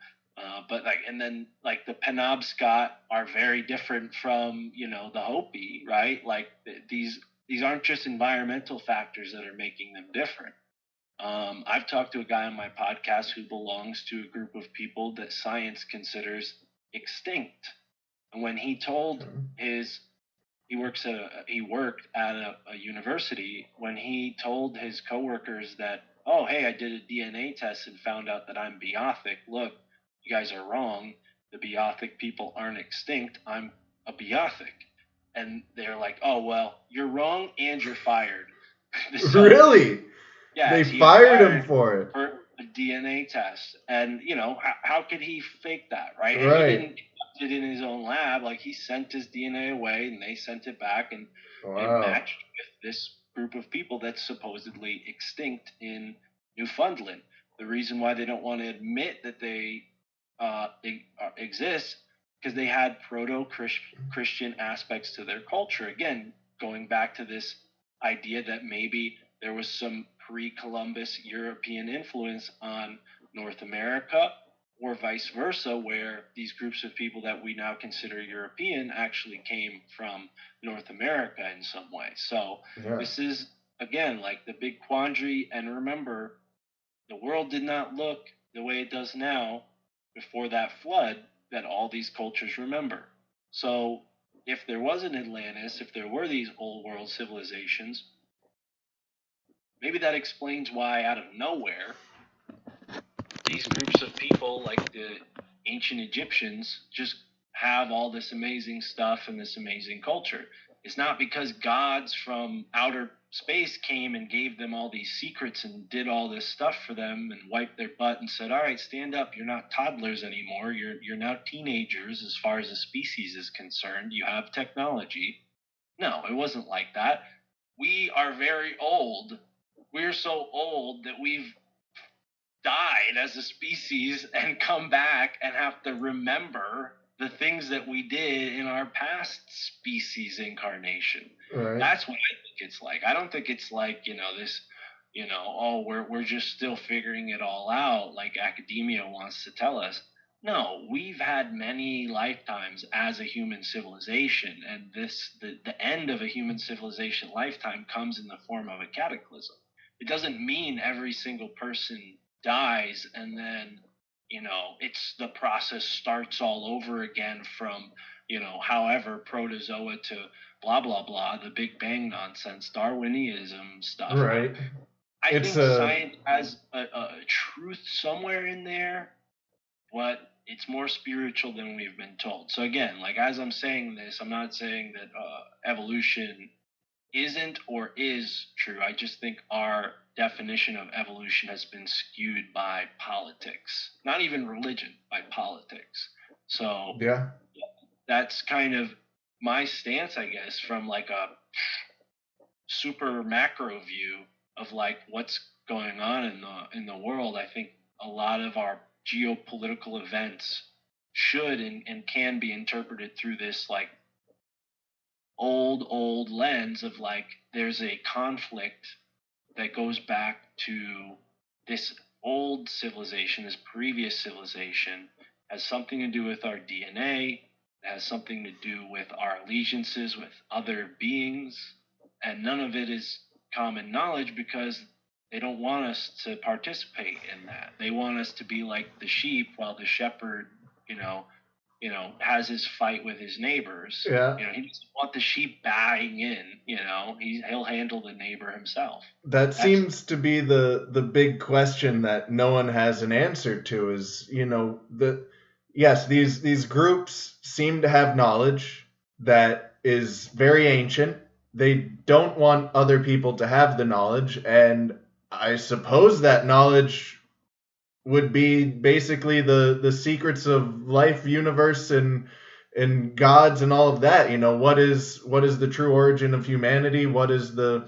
But the Penobscot are very different from, the Hopi, right? Like these aren't just environmental factors that are making them different. I've talked to a guy on my podcast who belongs to a group of people that science considers extinct. And when he told his he worked at a university when he told his coworkers that, oh, hey, I did a DNA test and found out that I'm Beothic. Look, you guys are wrong. The Beothic people aren't extinct. I'm a Beothic. And they're like, oh, well, you're wrong and you're fired. So, really? Yeah, they he fired him for it. For a DNA test. And, how could he fake that, right? And right. he didn't it in his own lab. Like, he sent his DNA away and they sent it back, and it matched with this group of people that's supposedly extinct in Newfoundland. The reason why they don't want to admit that they exist, because they had proto-Christian aspects to their culture. Again, going back to this idea that maybe there was some pre-Columbus European influence on North America, or vice versa, where these groups of people that we now consider European actually came from North America in some way. So This is, again, like the big quandary. And remember, the world did not look the way it does now before that flood that all these cultures remember. So if there was an Atlantis, if there were these old world civilizations, maybe that explains why out of nowhere these groups of people, like the ancient Egyptians, just have all this amazing stuff and this amazing culture. It's not because gods from outer space came and gave them all these secrets and did all this stuff for them and wiped their butt and said, all right, stand up. You're not toddlers anymore. You're now teenagers as far as the species is concerned. You have technology. No, it wasn't like that. We are very old. We're so old that we've died as a species and come back and have to remember the things that we did in our past species incarnation. Right. That's what I think it's like. I don't think it's like, this, oh, we're just still figuring it all out like academia wants to tell us. No, we've had many lifetimes as a human civilization, and the end of a human civilization lifetime comes in the form of a cataclysm. It doesn't mean every single person dies and then it's the process starts all over again from however protozoa to blah blah blah, the Big Bang nonsense, Darwinism stuff. Right. I think science has a truth somewhere in there, but it's more spiritual than we've been told. So again, like as I'm saying this, I'm not saying that evolution isn't or is true. I just think our definition of evolution has been skewed by politics, not even religion, by politics. So yeah, that's kind of my stance, I guess, from like a super macro view of like what's going on in the world. I think a lot of our geopolitical events should and can be interpreted through this like old lens of like there's a conflict that goes back to this old civilization, this previous civilization, has something to do with our DNA, has something to do with our allegiances with other beings, and none of it is common knowledge because they don't want us to participate in that. They want us to be like the sheep while the shepherd, has his fight with his neighbors. Yeah. He doesn't want the sheep buying in, he'll handle the neighbor himself. That seems to be the big question that no one has an answer to is, yes, these groups seem to have knowledge that is very ancient. They don't want other people to have the knowledge, and I suppose that knowledge would be basically the secrets of life, universe, and gods and all of that. What is the true origin of humanity? What is the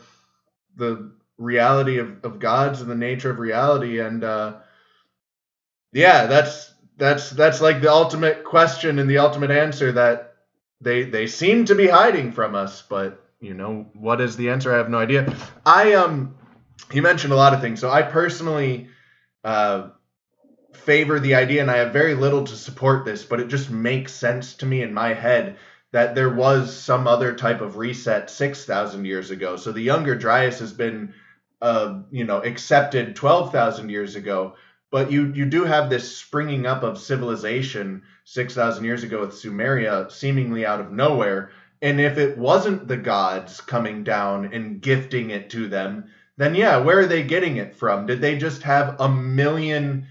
reality of gods and the nature of reality? And yeah, that's like the ultimate question and the ultimate answer that they seem to be hiding from us. But what is the answer? I have no idea. You mentioned a lot of things. So I personally favor the idea, and I have very little to support this, but it just makes sense to me in my head that there was some other type of reset 6,000 years ago. So the Younger Dryas has been, accepted 12,000 years ago, but you do have this springing up of civilization 6,000 years ago with Sumeria seemingly out of nowhere. And if it wasn't the gods coming down and gifting it to them, then yeah, where are they getting it from? Did they just have a million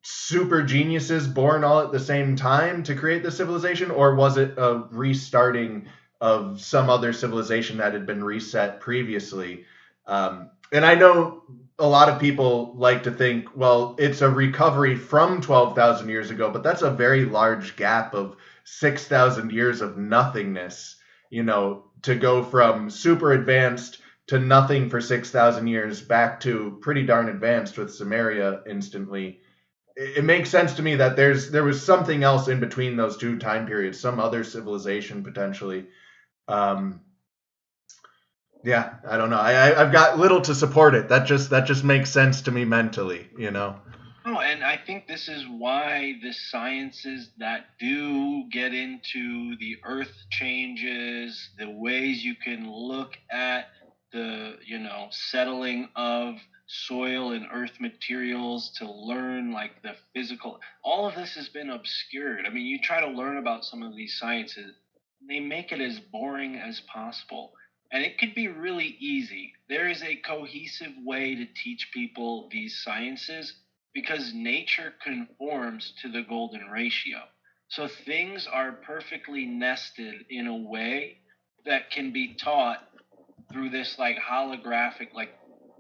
super geniuses born all at the same time to create the civilization, or was it a restarting of some other civilization that had been reset previously? And I know a lot of people like to think, well, it's a recovery from 12,000 years ago, but that's a very large gap of 6,000 years of nothingness, to go from super advanced to nothing for 6,000 years back to pretty darn advanced with Samaria instantly. It makes sense to me that there was something else in between those two time periods, some other civilization potentially. Um, yeah, I don't know. I've got little to support it. That just makes sense to me mentally. Oh, and I think this is why the sciences that do get into the earth changes, the ways you can look at the, settling of soil and earth materials to learn like the physical, all of this has been obscured. I mean, you try to learn about some of these sciences, they make it as boring as possible. And it could be really easy. There is a cohesive way to teach people these sciences because nature conforms to the golden ratio. So things are perfectly nested in a way that can be taught through this like holographic, like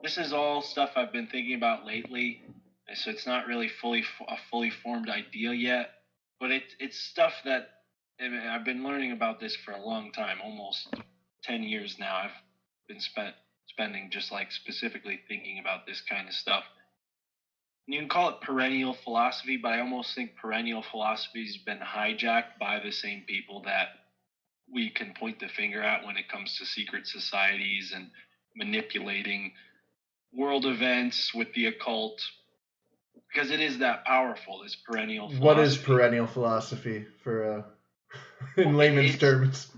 this is all stuff I've been thinking about lately. And so it's not really a fully formed idea yet, but it's stuff that, I mean, I've been learning about this for a long time, almost 10 years now. I've been spending just like specifically thinking about this kind of stuff. You can call it perennial philosophy, but I almost think perennial philosophy has been hijacked by the same people that we can point the finger at when it comes to secret societies and manipulating world events with the occult, because it is that powerful, this perennial philosophy. What is perennial philosophy for in layman's terms?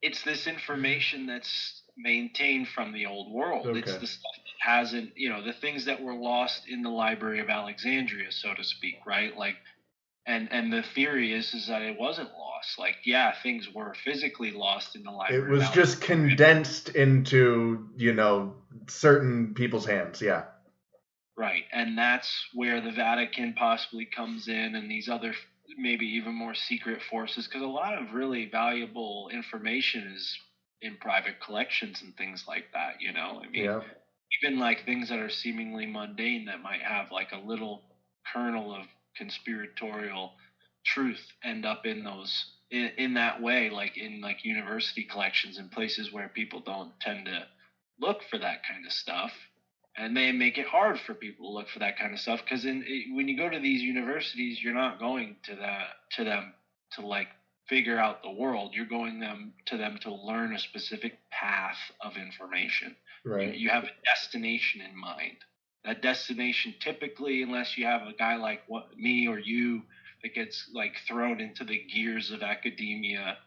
It's this information that's maintained from the old world. Okay. It's the stuff that hasn't, the things that were lost in the Library of Alexandria, so to speak, right? Like, and the theory is that it wasn't lost. Like, yeah, things were physically lost in the Library. It was just condensed into, certain people's hands. Yeah. Right, and that's where the Vatican possibly comes in, and these other maybe even more secret forces, because a lot of really valuable information is in private collections and things like that. I mean, Yeah. even like things that are seemingly mundane that might have like a little kernel of conspiratorial truth end up in those in that way, like in like university collections and places where people don't tend to look for that kind of stuff, and they make it hard for people to look for that kind of stuff because when you go to these universities, you're not going to them to like figure out the world. You're going to them to learn a specific path of information. Right. You have a destination in mind. That destination, typically, unless you have a guy like me or you that gets like thrown into the gears of academia,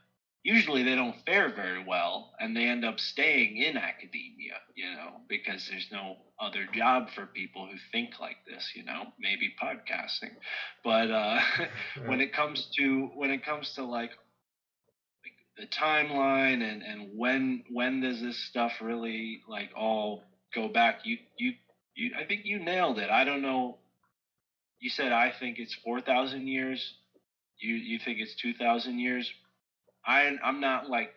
usually they don't fare very well and they end up staying in academia, because there's no other job for people who think like this, maybe podcasting. But when it comes to like the timeline and when does this stuff really like all go back, you I think you nailed it. I don't know. You said I think it's 4,000 years. You think it's 2,000 years. I'm not like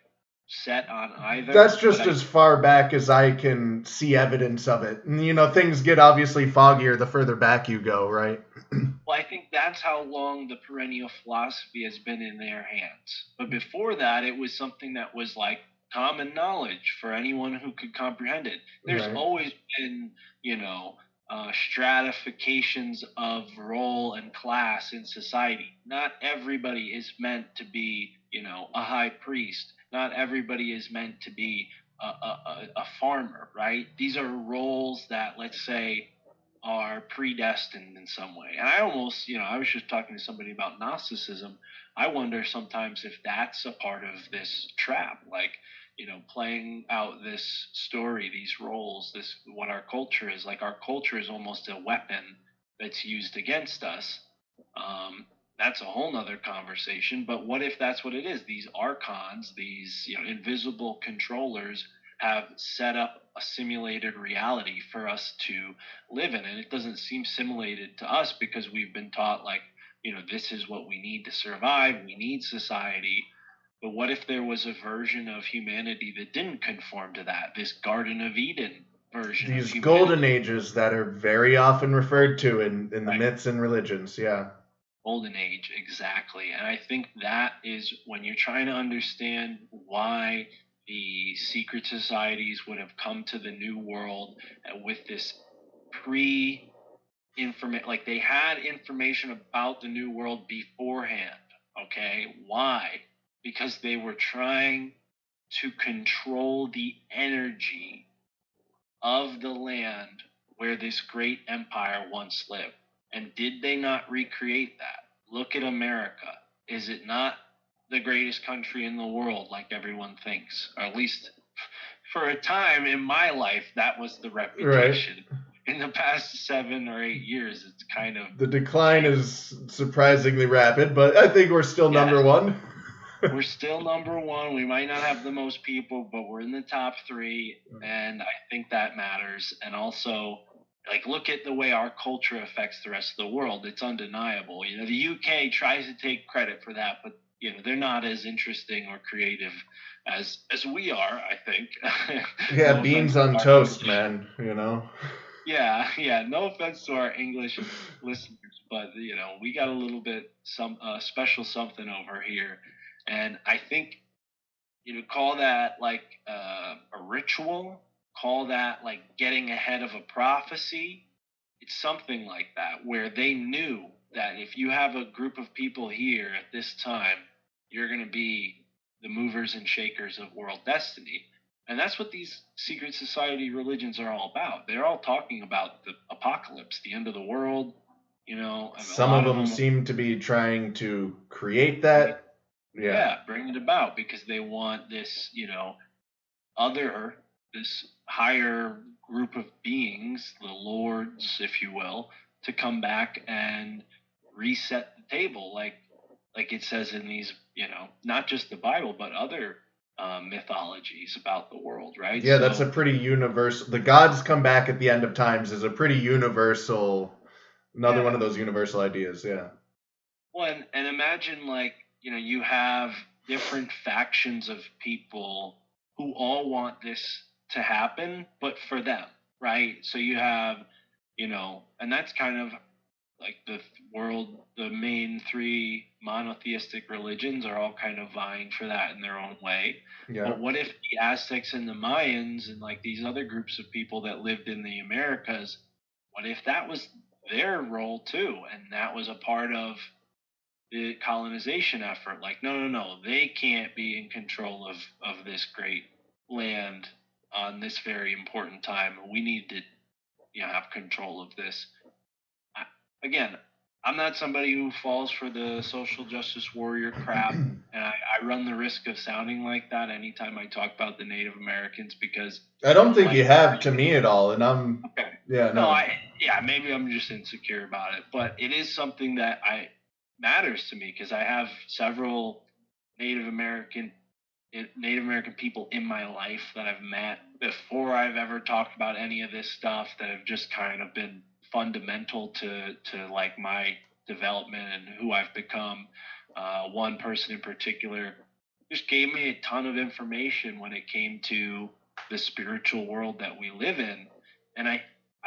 set on either. That's just as far back as I can see evidence of it. And, things get obviously foggier the further back you go, right? Well, I think that's how long the perennial philosophy has been in their hands. But before that, it was something that was like common knowledge for anyone who could comprehend it. There's Right. always been, stratifications of role and class in society. Not everybody is meant to be, a high priest. Not everybody is meant to be a farmer, right? These are roles that, let's say, are predestined in some way. And I almost, I was just talking to somebody about Gnosticism. I wonder sometimes if that's a part of this trap, like, playing out this story, these roles, this what our culture is. Like our culture is almost a weapon that's used against us. that's a whole nother conversation. But what if that's what it is? These archons, these invisible controllers, have set up a simulated reality for us to live in, and it doesn't seem simulated to us because we've been taught like, this is what we need to survive. We need society. But what if there was a version of humanity that didn't conform to that? This Garden of Eden version of These humanity. golden ages that are very often referred to in the Right. myths and religions, yeah. Golden age, exactly. And I think that is when you're trying to understand why the secret societies would have come to the new world with this information, like they had information about the new world beforehand. Okay, why? Because they were trying to control the energy of the land where this great empire once lived. And did they not recreate that? Look at America. Is it not the greatest country in the world like everyone thinks? Or at least for a time in my life, that was the reputation. Right. In the past 7 or 8 years, it's kind of... The decline is surprisingly rapid, but I think we're still number one. We're still number one. We might not have the most people, but we're in the top 3, and I think that matters. And also, like, look at the way our culture affects the rest of the world. It's undeniable. The UK tries to take credit for that, but they're not as interesting or creative as we are, I think. Yeah, no beans on toast, man. Yeah. No offense to our English listeners, but we got a little bit special something over here. And I think call that like a ritual, call that like getting ahead of a prophecy. It's something like that, where they knew that if you have a group of people here at this time, you're going to be the movers and shakers of world destiny. And that's what these secret society religions are all about. They're all talking about the apocalypse, the end of the world. Some of them seem to be trying to create that. Yeah, bring it about because they want this, this higher group of beings, the lords, if you will, to come back and reset the table, like it says in these, not just the Bible, but other mythologies about the world, right? Yeah, that's a pretty universal. The gods come back at the end of times is a pretty universal. Another one of those universal ideas, yeah. Well, and imagine like you have different factions of people who all want this to happen, but for them, right? So you have, and that's kind of like the main 3 monotheistic religions are all kind of vying for that in their own way. Yeah. But what if the Aztecs and the Mayans and like these other groups of people that lived in the Americas, what if that was their role too? And that was a part of the colonization effort. Like, no, they can't be in control of this great land on this very important time. We need to have control of this. Again, I'm not somebody who falls for the social justice warrior crap, and I run the risk of sounding like that anytime I talk about the Native Americans because I don't think you have to me at all, and I'm okay. Yeah, no. Maybe I'm just insecure about it, but it is something that matters to me because I have several Native American people in my life that I've met before I've ever talked about any of this stuff that have just kind of been fundamental to like my development and who I've become. One person in particular just gave me a ton of information when it came to the spiritual world that we live in, and I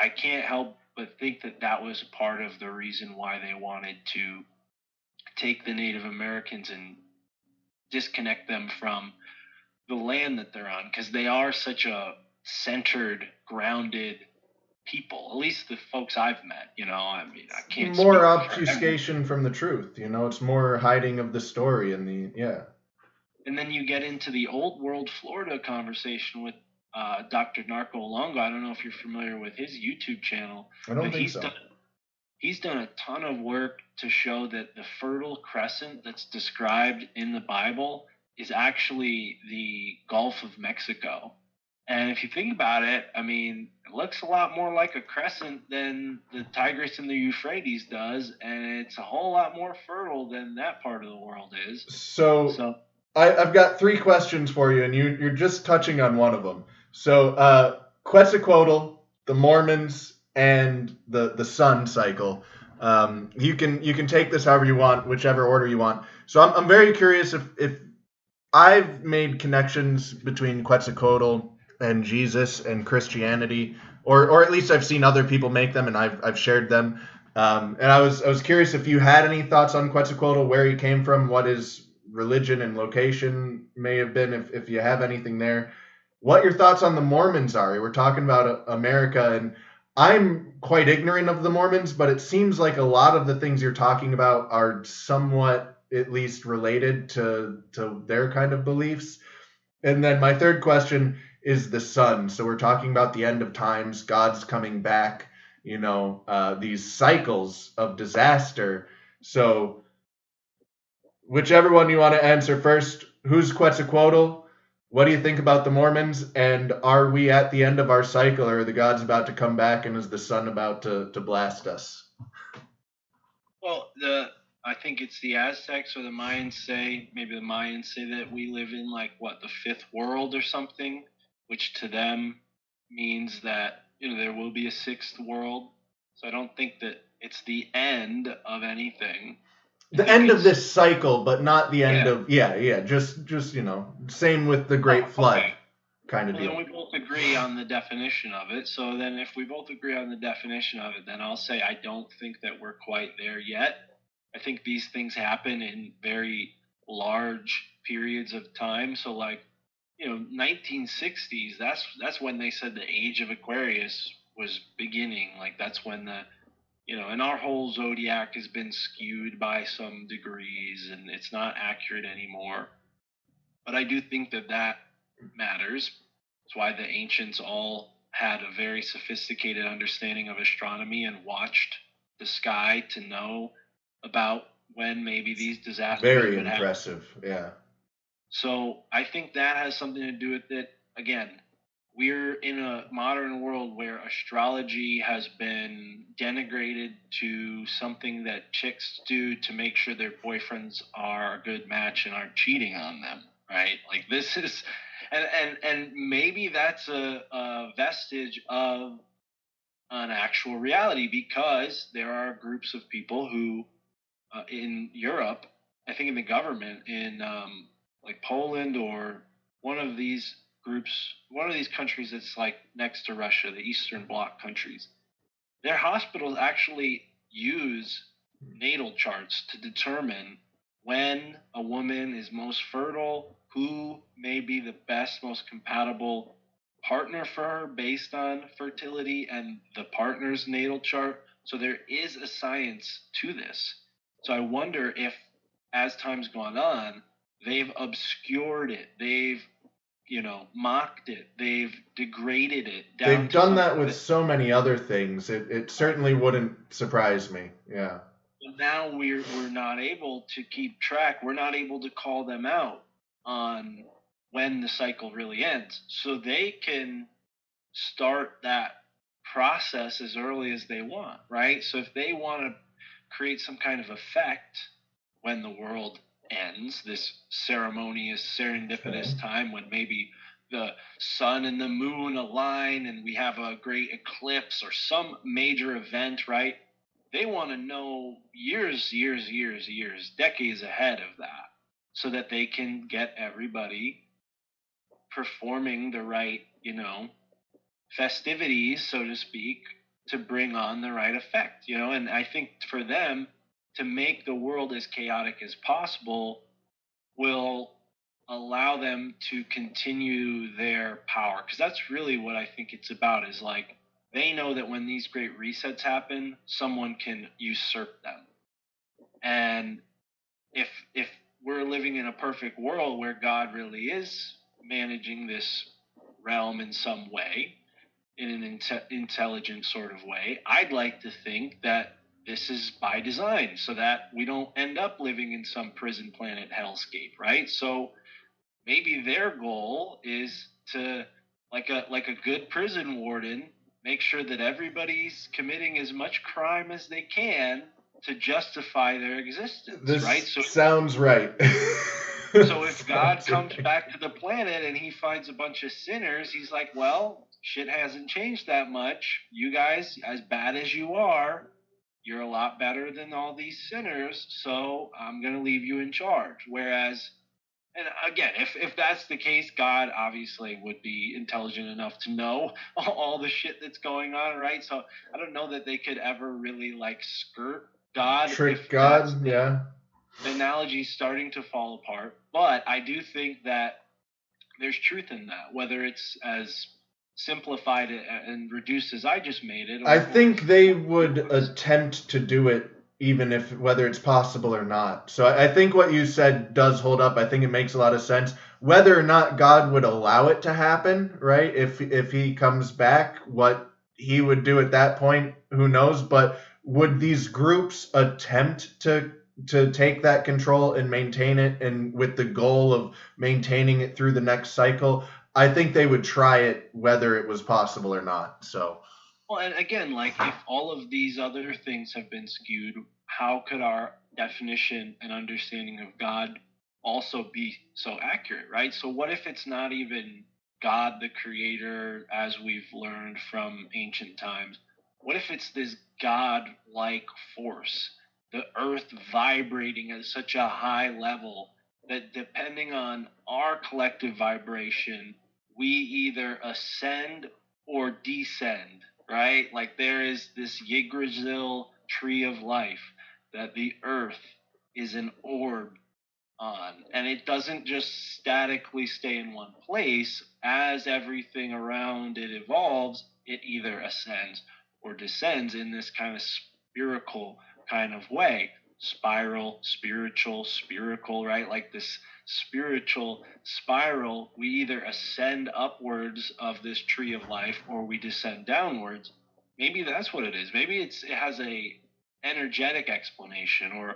can't help but think that was part of the reason why they wanted to take the Native Americans and disconnect them from the land that they're on, because they are such a centered, grounded people. At least the folks I've met, I can't. More obfuscation from the truth, it's more hiding of the story and And then you get into the old world Florida conversation with Dr. Narco Longo. I don't know if you're familiar with his YouTube channel. I don't think so. He's done a ton of work to show that the Fertile Crescent that's described in the Bible is actually the Gulf of Mexico. And if you think about it, I mean, it looks a lot more like a crescent than the Tigris and the Euphrates does, and it's a whole lot more fertile than that part of the world is. So So, I've got three questions for you, and you're just touching on one of them. So Quetzalcoatl, the Mormons, and the sun cycle. You can take this however you want, whichever order you want. So I'm very curious if I've made connections between Quetzalcoatl and Jesus and Christianity, or at least I've seen other people make them, and I've shared them. And I was curious if you had any thoughts on Quetzalcoatl, where he came from, what his religion and location may have been, if you have anything there. What your thoughts on the Mormons are? We're talking about America, and I'm quite ignorant of the Mormons, but it seems like a lot of the things you're talking about are somewhat at least related to their kind of beliefs. And then my third question is the sun. So we're talking about the end of times, God's coming back, these cycles of disaster. So whichever one you want to answer first, who's Quetzalcoatl? What do you think about the Mormons? And are we at the end of our cycle, or are the gods about to come back, and is the sun about to blast us? well, I think it's the Aztecs or the Mayans say, maybe the Mayans say that we live in like what, the fifth world or something, which to them means that there will be a sixth world. So I don't think that it's the end of anything. The end of this cycle, but not the end Yeah. of just same with the Great Flood. Okay. Kind of Well, deal. then we both agree on the definition of it. So then, if we both agree on the definition of it, then I'll say I don't think that we're quite there yet. I think these things happen in very large periods of time. So, like, 1960s. That's when they said the age of Aquarius was beginning. Like, that's when and our whole zodiac has been skewed by some degrees, and it's not accurate anymore. But I do think that matters. That's why the ancients all had a very sophisticated understanding of astronomy and watched the sky to know about when maybe these disasters Very would happen. impressive, yeah. So I think that has something to do with it. Again, we're in a modern world where astrology has been denigrated to something that chicks do to make sure their boyfriends are a good match and aren't cheating on them, right? Like, this is, and maybe that's a vestige of an actual reality, because there are groups of people who in Europe, I think in the government in like Poland or one of these groups, one of these countries that's like next to Russia, the Eastern Bloc countries, their hospitals actually use natal charts to determine when a woman is most fertile, who may be the best, most compatible partner for her based on fertility and the partner's natal chart. So there is a science to this. So I wonder if, as time's gone on, they've obscured it. They've, mocked it. They've degraded it. They've done that with so many other things. It certainly wouldn't surprise me. Yeah. Now we're not able to keep track. We're not able to call them out on when the cycle really ends. So they can start that process as early as they want, right? So if they want to create some kind of effect when the world ends, this ceremonious, serendipitous time when maybe the sun and the moon align and we have a great eclipse or some major event, right? They want to know years, decades ahead of that, so that they can get everybody performing the right, festivities, so to speak, to bring on the right effect, and I think for them to make the world as chaotic as possible will allow them to continue their power, because that's really what I think it's about, is like they know that when these great resets happen, someone can usurp them. And if we're living in a perfect world where God really is managing this realm in some way, in an intelligent sort of way, I'd like to think that this is by design so that we don't end up living in some prison planet hellscape, right? So maybe their goal is to like a good prison warden, make sure that everybody's committing as much crime as they can to justify their existence, right? This sounds right. So if God Sounds comes right. back to the planet and he finds a bunch of sinners, he's like, well, shit hasn't changed that much. You guys, as bad as you are, you're a lot better than all these sinners, so I'm going to leave you in charge. Whereas, and again, if that's the case, God obviously would be intelligent enough to know all the shit that's going on, right? So I don't know that they could ever really like skirt God if Trick that's God, yeah. the analogy is starting to fall apart. But I do think that there's truth in that, whether it's as simplified and reduced as I just made it, I or think they would attempt to do it even if whether it's possible or not. So I think what you said does hold up. I think it makes a lot of sense. Whether or not God would allow it to happen, right? If he comes back, what he would do at that point, who knows? But would these groups attempt to take that control and maintain it, and with the goal of maintaining it through the next cycle? I think they would try it whether it was possible or not. So well, and again, like if all of these other things have been skewed, how could our definition and understanding of God also be so accurate, right? So, what if it's not even God the creator as we've learned from ancient times? What if it's this God like force, the earth vibrating at such a high level that depending on our collective vibration, we either ascend or descend, right? Like there is this Yggdrasil tree of life that the earth is an orb on, and it doesn't just statically stay in one place. As everything around it evolves, it either ascends or descends in this kind of spherical kind of way. Spiral, spiritual, spherical, right? Like this spiritual spiral, we either ascend upwards of this tree of life or we descend downwards. Maybe that's what it is. Maybe it has a energetic explanation, or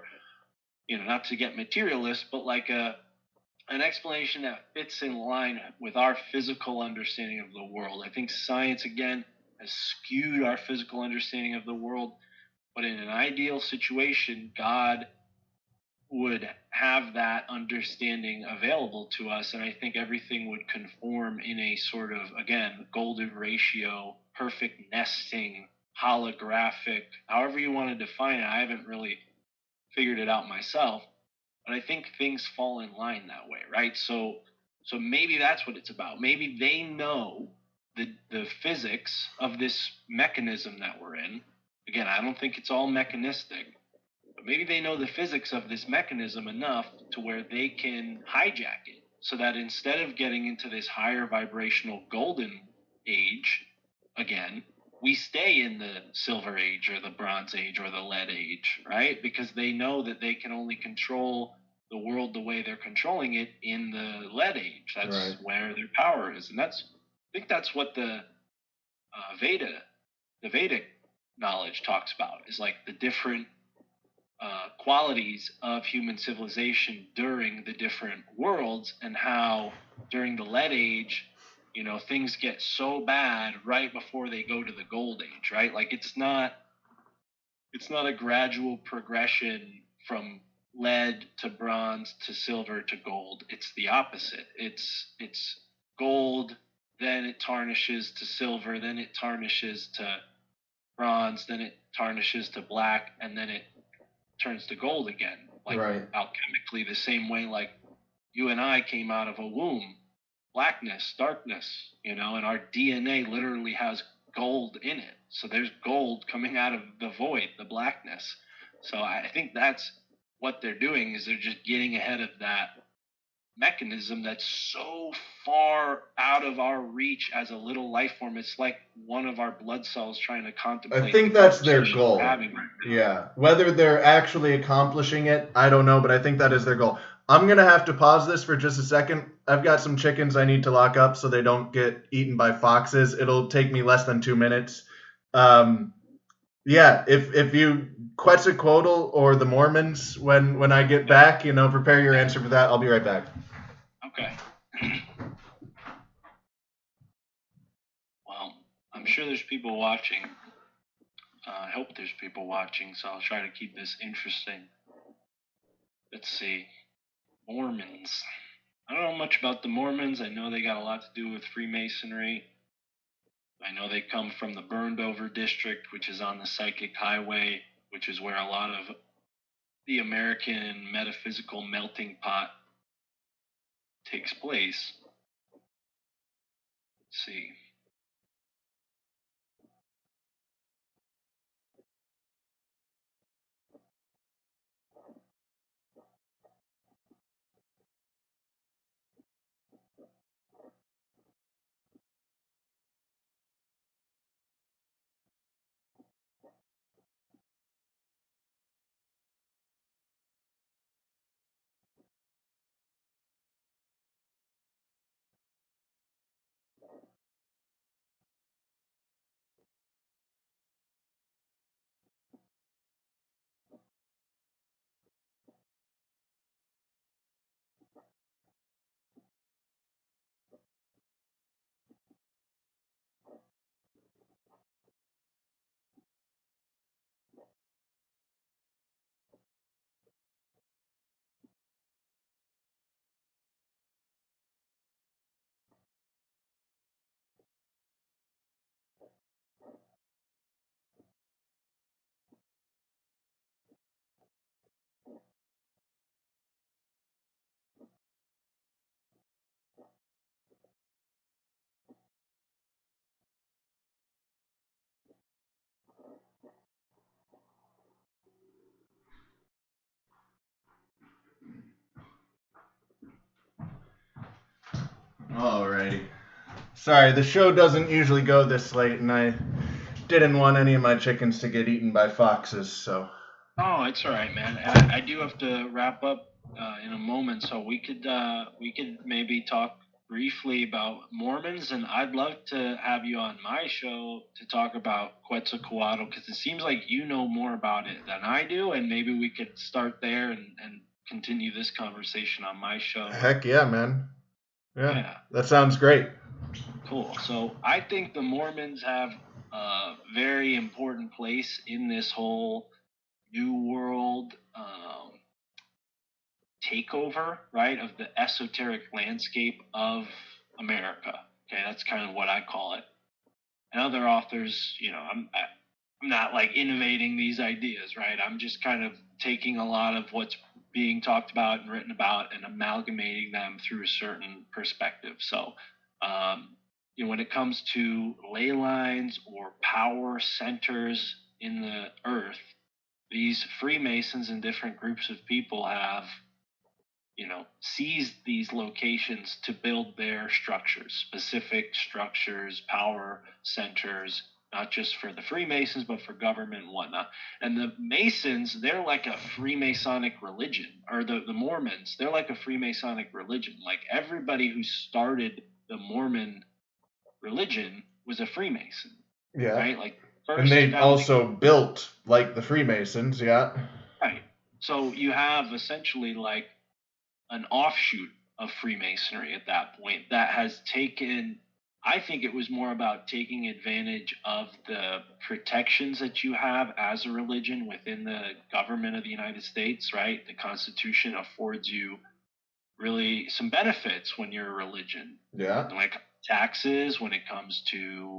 not to get materialist, but like an explanation that fits in line with our physical understanding of the world. I think science again has skewed our physical understanding of the world, but in an ideal situation, God would have that understanding available to us, and I think everything would conform in a sort of, again, golden ratio, perfect nesting, holographic, however you want to define it. I haven't really figured it out myself, but I think things fall in line that way, right? So maybe that's what it's about. Maybe they know the physics of this mechanism that we're in. Again, I don't think it's all mechanistic, but maybe they know the physics of this mechanism enough to where they can hijack it, so that instead of getting into this higher vibrational golden age again, we stay in the silver age or the bronze age or the lead age, right? Because they know that they can only control the world the way they're controlling it in the lead age. That's right. where their power is, and I think that's what the Vedic knowledge talks about, is like the different qualities of human civilization during the different worlds, and how during the lead age, things get so bad right before they go to the gold age, right? Like it's not a gradual progression from lead to bronze to silver to gold. It's the opposite. It's gold, then it tarnishes to silver, then it tarnishes to bronze, then it tarnishes to black, and then it turns to gold again. Like Right. alchemically, the same way like you and I came out of a womb. Blackness, darkness, and our DNA literally has gold in it. So there's gold coming out of the void, the blackness. So I think that's what they're doing, is they're just getting ahead of that mechanism that's so far out of our reach as a little life form. It's like one of our blood cells trying to contemplate. I think the that's their conversation goal. we're having right now. Yeah. Whether they're actually accomplishing it, I don't know, but I think that is their goal. I'm going to have to pause this for just a second. I've got some chickens I need to lock up so they don't get eaten by foxes. It'll take me less than 2 minutes. Yeah, if you Quetzalcoatl or the Mormons, when I get back, prepare your answer for that. I'll be right back. Okay. I'm sure there's people watching. I hope there's people watching, so I'll try to keep this interesting. Let's see. Mormons. I don't know much about the Mormons. I know they got a lot to do with Freemasonry. I know they come from the Burned Over District, which is on the Psychic Highway, which is where a lot of the American metaphysical melting pot takes place. Let's see. Alrighty. Sorry, the show doesn't usually go this late, and I didn't want any of my chickens to get eaten by foxes, so. Oh, it's all right, man. I do have to wrap up in a moment, so we could maybe talk briefly about Mormons, and I'd love to have you on my show to talk about Quetzalcoatl because it seems like you know more about it than I do, and maybe we could start there and continue this conversation on my show. Heck yeah, man. Yeah. That sounds great. Cool. So I think the Mormons have a very important place in this whole New World takeover, right, of the esoteric landscape of America. Okay, that's kind of what I call it. And other authors, I'm not like innovating these ideas, right? I'm just kind of taking a lot of what's being talked about and written about and amalgamating them through a certain perspective. So, when it comes to ley lines or power centers in the earth, these Freemasons and different groups of people have seized these locations to build their structures, specific structures, power centers, not just for the Freemasons, but for government and whatnot. And the Masons, they're like a Freemasonic religion, or the Mormons, they're like a Freemasonic religion. Like everybody who started the Mormon religion was a Freemason. Yeah. Right? Like and they also built like the Freemasons, yeah. Right. So you have essentially like an offshoot of Freemasonry at that point that has taken, I think it was more about taking advantage of the protections that you have as a religion within the government of the United States, right? The Constitution affords you really some benefits when you're a religion. Yeah. Like taxes when it comes to,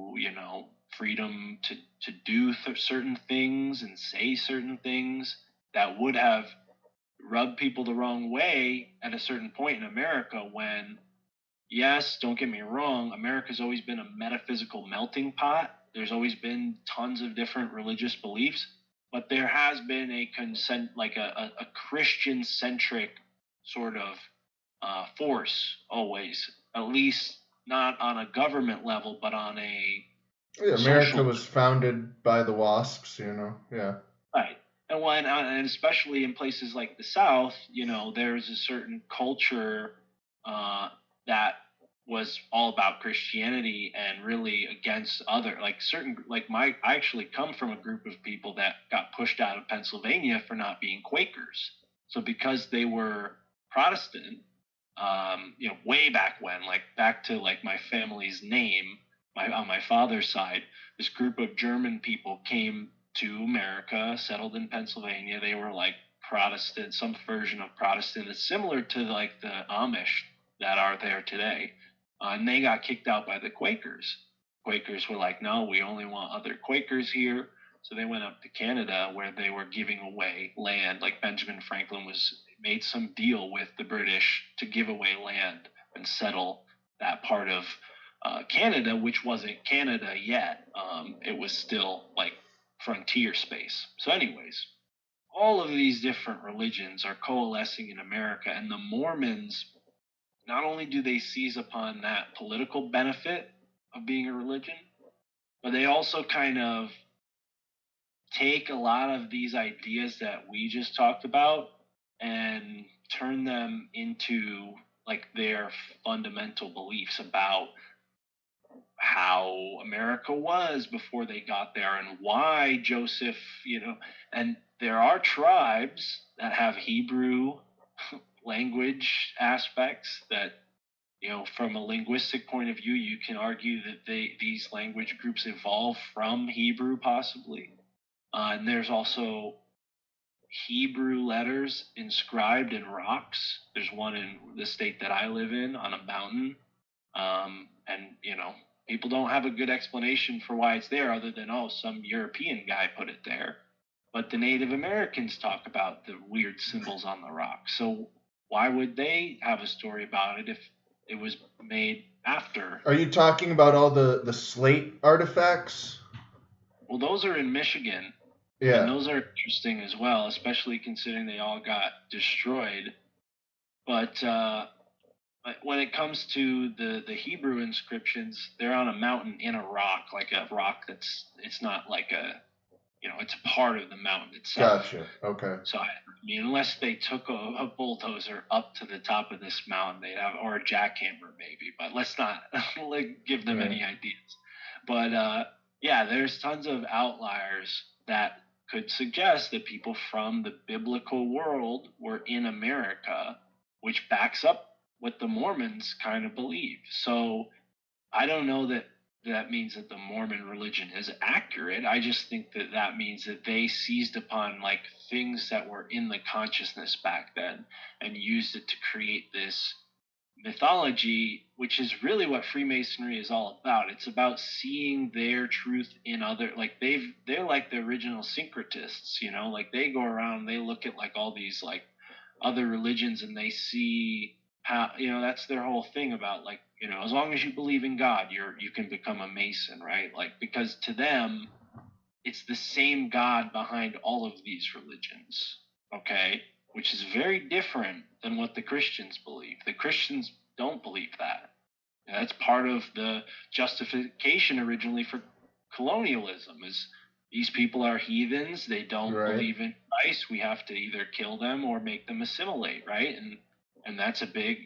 freedom to do certain things and say certain things that would have rub people the wrong way at a certain point in America when, yes, don't get me wrong, America's always been a metaphysical melting pot. There's always been tons of different religious beliefs, but there has been a Christian centric sort of force always, at least not on a government level, but on a America was founded by the WASPs, yeah. Right. And especially in places like the South, there's a certain culture that was all about Christianity and really against I actually come from a group of people that got pushed out of Pennsylvania for not being Quakers. So because they were Protestant, way back when, like back to like my family's name, on my father's side, this group of German people came to America, settled in Pennsylvania. They were like Protestant, some version of Protestant. It's similar to like the Amish that are there today. And they got kicked out by the Quakers. Quakers were like, no, we only want other Quakers here. So they went up to Canada where they were giving away land. Like Benjamin Franklin was made some deal with the British to give away land and settle that part of Canada, which wasn't Canada yet. It was still like frontier space. So, anyways, all of these different religions are coalescing in America, and the Mormons, not only do they seize upon that political benefit of being a religion, but they also kind of take a lot of these ideas that we just talked about and turn them into like their fundamental beliefs about how America was before they got there and why Joseph, and there are tribes that have Hebrew language aspects that, from a linguistic point of view, you can argue that these language groups evolved from Hebrew possibly. And there's also Hebrew letters inscribed in rocks. There's one in the state that I live in on a mountain. And, people don't have a good explanation for why it's there other than, oh, some European guy put it there. But the Native Americans talk about the weird symbols on the rock. So why would they have a story about it if it was made after? Are you talking about all the slate artifacts? Well, those are in Michigan. Yeah. And those are interesting as well, especially considering they all got destroyed. But when it comes to the Hebrew inscriptions, they're on a mountain in a rock, like a rock it's not like it's a part of the mountain itself. Gotcha. Okay. So I mean, unless they took a bulldozer up to the top of this mountain, they'd have, or a jackhammer maybe. But let's not give them any ideas. But yeah, there's tons of outliers that could suggest that people from the biblical world were in America, which backs up what the Mormons kind of believe. So I don't know that means that the Mormon religion is accurate. I just think that means that they seized upon like things that were in the consciousness back then and used it to create this mythology, which is really what Freemasonry is all about. It's about seeing their truth in other, like they're like the original syncretists, like they go around, they look at like all these like other religions and they see how, that's their whole thing about like, as long as you believe in God, you can become a Mason, right? Like, because to them, it's the same God behind all of these religions, okay? Which is very different than what the Christians believe. The Christians don't believe that. And that's part of the justification originally for colonialism is these people are heathens. They don't believe in Christ. We have to either kill them or make them assimilate, right? And that's a big,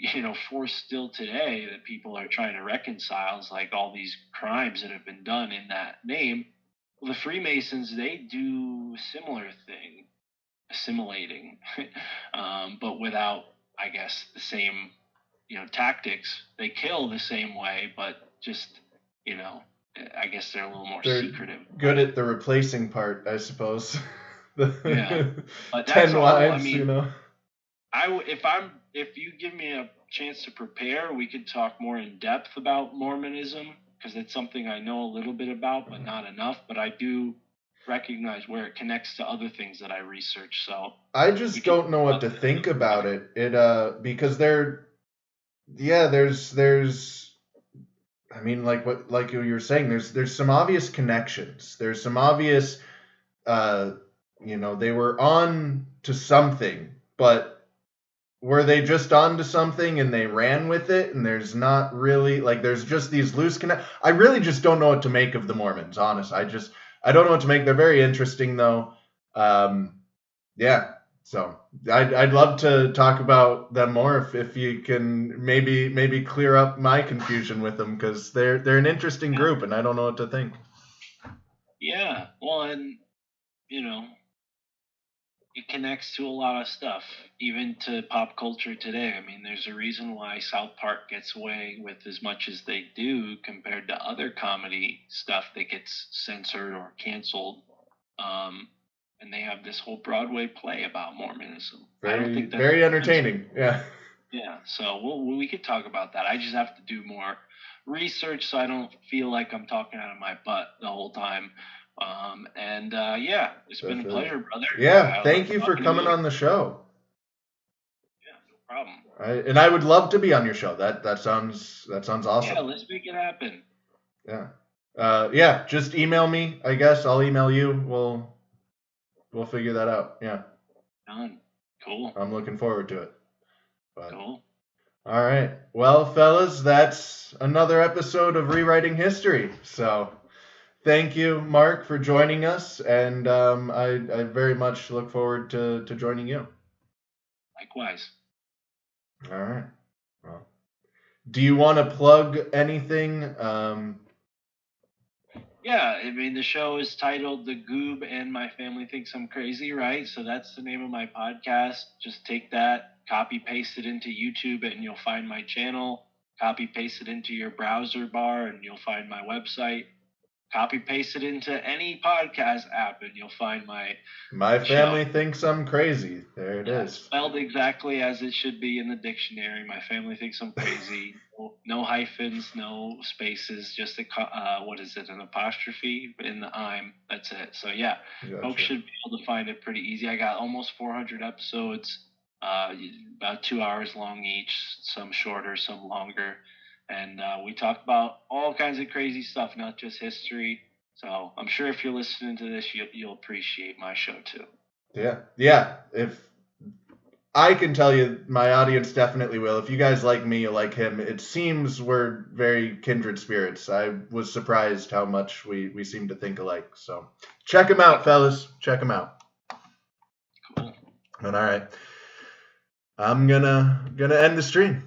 force still today that people are trying to reconcile is like all these crimes that have been done in that name. Well, the Freemasons, they do a similar thing, assimilating, but without, I guess, the same, tactics. They kill the same way, but just, I guess they're a little more secretive. Good at the replacing part, I suppose. Yeah, but 10 lives, I mean, if you give me a chance to prepare, we could talk more in depth about Mormonism because it's something I know a little bit about, but not enough. But I do recognize where it connects to other things that I research. So I just don't know what to think about it. Because there's I mean, like you were saying, there's some obvious connections. There's some obvious they were on to something, but were they just on to something and they ran with it? And there's not really there's just these loose connect. I really just don't know what to make of the Mormons. Honest, I don't know what to make. They're very interesting though. Yeah. So I'd love to talk about them more if you can maybe clear up my confusion with them because they're an interesting group and I don't know what to think. Yeah. Well, and it connects to a lot of stuff, even to pop culture today. I mean, there's a reason why South Park gets away with as much as they do compared to other comedy stuff that gets censored or canceled. And they have this whole Broadway play about Mormonism. I don't think that's very entertaining. Yeah. Yeah, so we could talk about that. I just have to do more research so I don't feel like I'm talking out of my butt the whole time. Yeah, it's been a pleasure, brother. Yeah, thank you for coming on the show. Yeah, no problem. And I would love to be on your show. That sounds awesome. Yeah, let's make it happen. Yeah. Yeah, just email me, I guess. I'll email you. We'll figure that out. Yeah. Done. Cool. I'm looking forward to it. But, cool. All right. Well, fellas, that's another episode of Rewriting History. So, thank you, Mark, for joining us, and I very much look forward to joining you. Likewise. All right. Well, do you want to plug anything? Yeah, I mean, the show is titled The Goob and My Family Thinks I'm Crazy, right? So that's the name of my podcast. Just take that, copy paste it into YouTube, and you'll find my channel. Copy paste it into your browser bar, and you'll find my website. Copy paste it into any podcast app, and you'll find my family thinks I'm crazy. There it is. Spelled exactly as it should be in the dictionary. My family thinks I'm crazy. No hyphens, no spaces, just an apostrophe in the I'm. That's it. So yeah, gotcha. Folks should be able to find it pretty easy. I got almost 400 episodes, about 2 hours long each. Some shorter, some longer. And we talk about all kinds of crazy stuff, not just history. So I'm sure if you're listening to this, you'll appreciate my show too. Yeah. If I can tell you, my audience definitely will. If you guys like me, you like him. It seems we're very kindred spirits. I was surprised how much we seem to think alike. So check him out, fellas. Check him out. Cool. All right. I'm gonna end the stream.